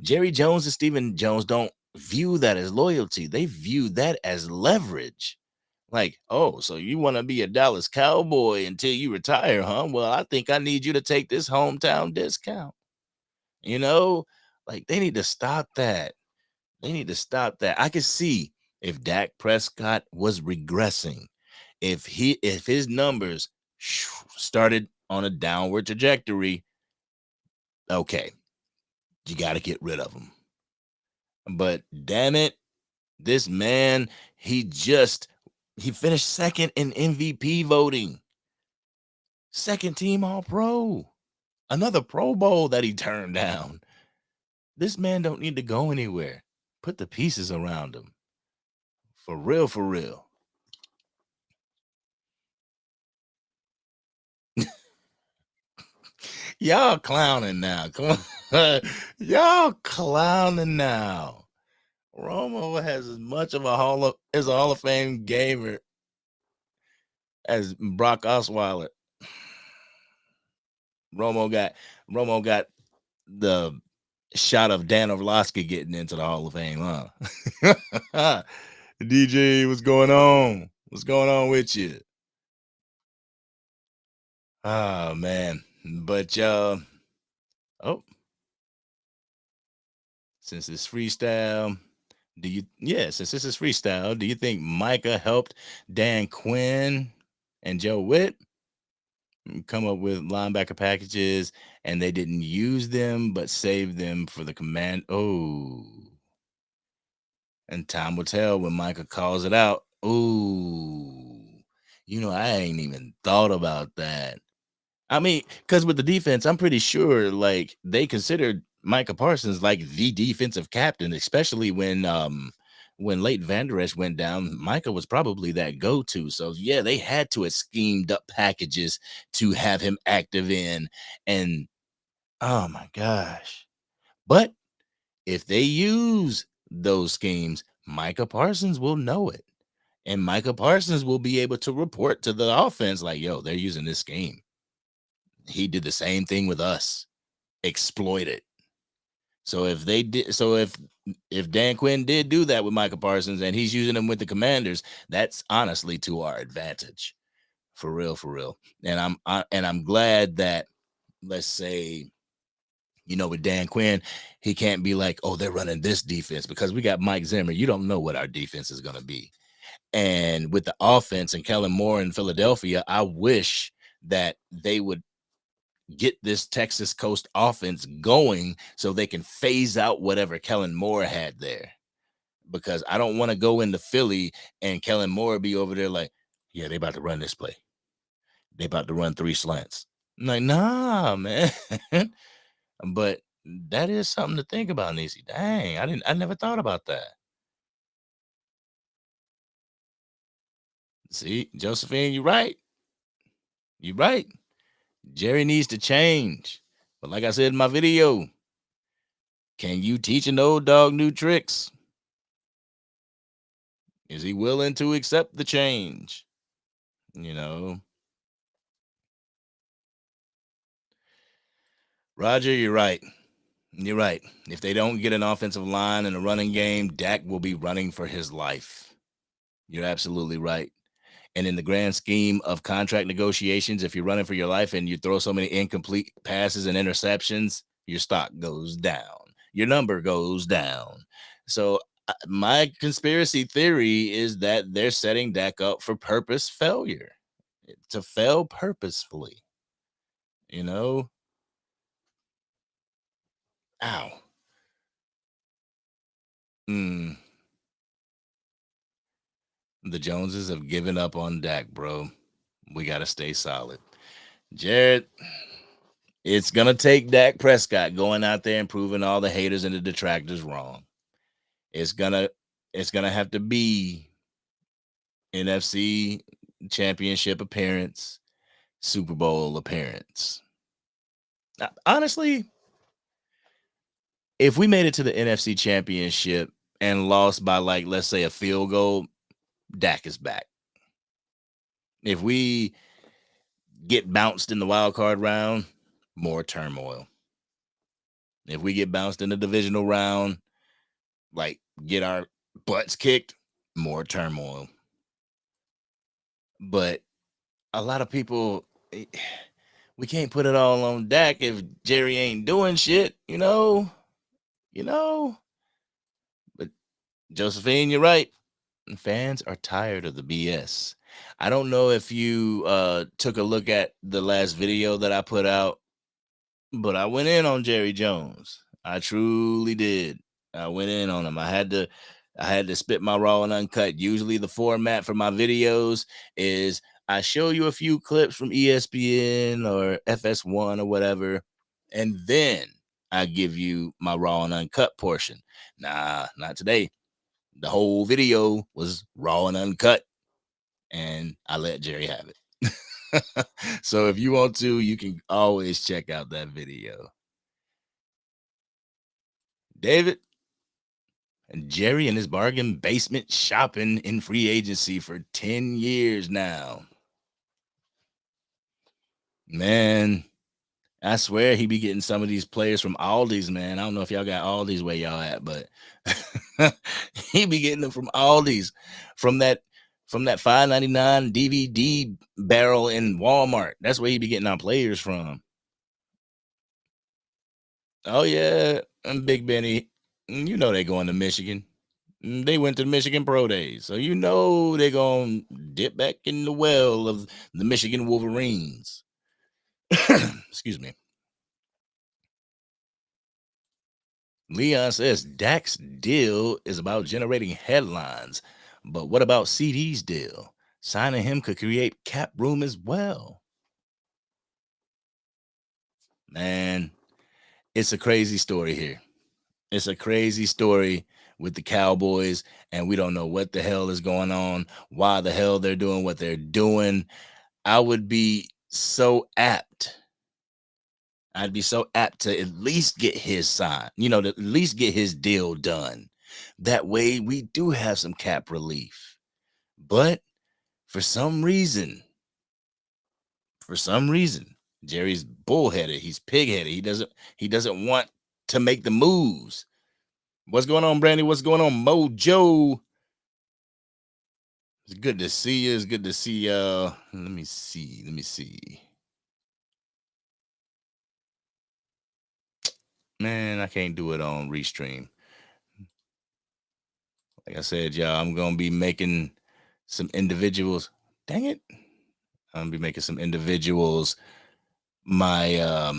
Jerry Jones and Stephen Jones don't view that as loyalty. They view that as leverage. Like, oh, so you want to be a Dallas Cowboy until you retire, huh? Well, I think I need you to take this hometown discount. You know, like they need to stop that. They need to stop that. I could see if Dak Prescott was regressing, if his numbers started on a downward trajectory, okay, you got to get rid of him. But damn it, this man, he finished second in MVP voting. Second team All Pro. Another Pro Bowl that he turned down. This man don't need to go anywhere. Put the pieces around him. For real, for real. Y'all clowning now. Come on. Y'all clowning now. Romo has as much of a Hall of Fame gamer as Brock Osweiler. Romo got the shot of Dan Orlovsky getting into the Hall of Fame, huh? DJ, what's going on? What's going on with you? Oh man. But oh, since it's freestyle, since this is freestyle, do you think Micah helped Dan Quinn and Joe Witt come up with linebacker packages and they didn't use them but saved them for the command? Oh. And time will tell when Micah calls it out. Ooh. I ain't even thought about that. I mean, because with the defense, I'm pretty sure like they considered Micah Parsons like the defensive captain, especially when Leighton Vander Esch went down. Micah was probably that go-to. So yeah, they had to have schemed up packages to have him active in. And oh my gosh. But if they use those schemes, Micah Parsons will know it. And Micah Parsons will be able to report to the offense like, yo, they're using this scheme. He did the same thing with us. Exploit it. So if Dan Quinn did do that with Micah Parsons and he's using them with the Commanders, that's honestly to our advantage. For real, for real. And I'm glad that, let's say, with Dan Quinn, he can't be like, oh, they're running this defense because we got Mike Zimmer. You don't know what our defense is going to be. And with the offense and Kellen Moore in Philadelphia, I wish that they would get this Texas Coast offense going so they can phase out whatever Kellen Moore had there. Because I don't want to go into Philly and Kellen Moore be over there like, yeah, they about to run this play. They about to run 3 slants. I'm like, nah, man. But that is something to think about, Niecy. Dang, I never thought about that. See, Josephine, you're right. You're right. Jerry needs to change. But like I said in my video, can you teach an old dog new tricks? Is he willing to accept the change? Roger, you're right. You're right. If they don't get an offensive line and a running game, Dak will be running for his life. You're absolutely right. And in the grand scheme of contract negotiations, if you're running for your life and you throw so many incomplete passes and interceptions, your stock goes down. Your number goes down. So my conspiracy theory is that they're setting Dak up for purpose failure, to fail purposefully. You know, ow. Mm, the Joneses have given up on Dak, bro. We got to stay solid. Jared, it's going to take Dak Prescott going out there and proving all the haters and the detractors wrong. It's going to have to be NFC championship appearance, Super Bowl appearance. Honestly, if we made it to the NFC championship and lost by, like, let's say a field goal, Dak is back. If we get bounced in the wild card round, more turmoil. If we get bounced in the divisional round, like get our butts kicked, more turmoil. But a lot of people, we can't put it all on Dak if Jerry ain't doing shit, you know. But Josephine, you're right. Fans are tired of the BS. I don't know if you took a look at the last video that I put out, but I went in on Jerry Jones. I truly did. I went in on him. I had to spit my raw and uncut. Usually the format for my videos is I show you a few clips from ESPN or FS1 or whatever, and then I give you my raw and uncut portion. Nah, not today. The whole video was raw and uncut, and I let Jerry have it. So if you want to, you can always check out that video. David, and Jerry and his bargain basement shopping in free agency for 10 years now. Man, I swear he be getting some of these players from Aldi's, man. I don't know if y'all got Aldi's where y'all at, but he be getting them from Aldi's, from that $5.99 DVD barrel in Walmart. That's where he be getting our players from. Oh yeah, and Big Benny, you know they going to Michigan. They went to the Michigan Pro Days, so you know they're gonna dip back in the well of the Michigan Wolverines. Excuse me. Leon says Dak's deal is about generating headlines, but what about CD's deal? Signing him could create cap room as well. Man, it's a crazy story here. It's a crazy story with the Cowboys, and we don't know what the hell is going on, why the hell they're doing what they're doing. I would be so apt. I'd be so apt to at least get his sign, to at least get his deal done. That way we do have some cap relief. But for some reason, Jerry's bullheaded. He's pigheaded. He doesn't want to make the moves. What's going on, Brandy? What's going on, Mojo? It's good to see you. It's good to see y'all. Let me see. Man, I can't do it on Restream. Like I said, y'all, I'm going to be making some individuals. Dang it. I'm going to be making some individuals my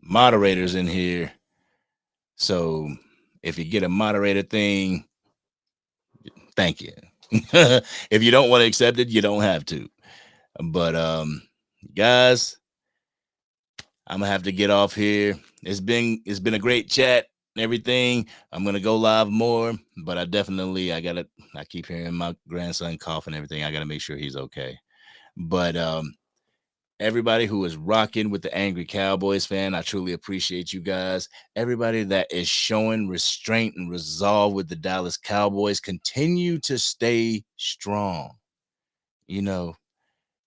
moderators in here. So if you get a moderator thing, thank you. If you don't want to accept it, you don't have to. But guys, I'm gonna have to get off here. It's been a great chat and everything. I'm gonna go live more, but I keep hearing my grandson cough and everything. I gotta make sure he's okay. But everybody who is rocking with the Angry Cowboys fan, I truly appreciate you guys. Everybody that is showing restraint and resolve with the Dallas Cowboys, continue to stay strong.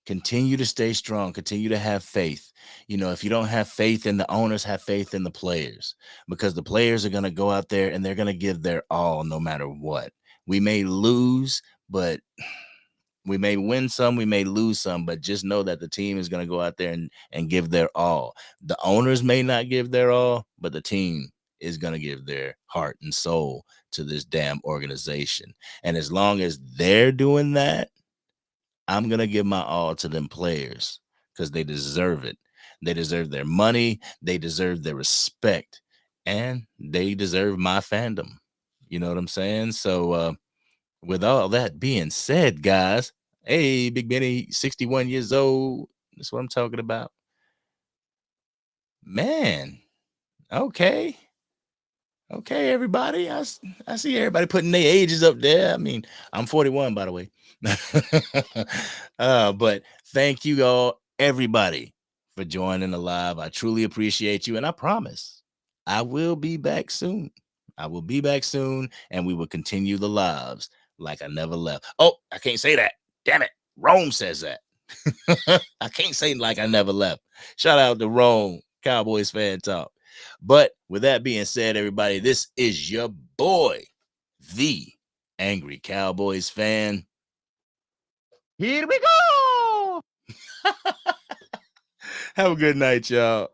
Continue to stay strong. Continue to have faith. If you don't have faith in the owners, have faith in the players, because the players are going to go out there and they're going to give their all no matter what. We may lose, but we may win some, we may lose some, but just know that the team is going to go out there and give their all. The owners may not give their all, but the team is going to give their heart and soul to this damn organization. And as long as they're doing that, I'm going to give my all to them players because they deserve it. They deserve their money. They deserve their respect. And they deserve my fandom. You know what I'm saying? So with all that being said, guys, hey, Big Benny, 61 years old. That's what I'm talking about. Man, okay. Okay, everybody. I see everybody putting their ages up there. I mean, I'm 41, by the way. But thank you all, everybody, for joining the live. I truly appreciate you. And I promise I will be back soon. I will be back soon, and we will continue the lives like I never left. Oh, I can't say that. Damn it. Rome says that. I can't say like I never left. Shout out to Rome, Cowboys Fan Talk. But with that being said, everybody, this is your boy, the Angry Cowboys Fan. Here we go. Have a good night, y'all.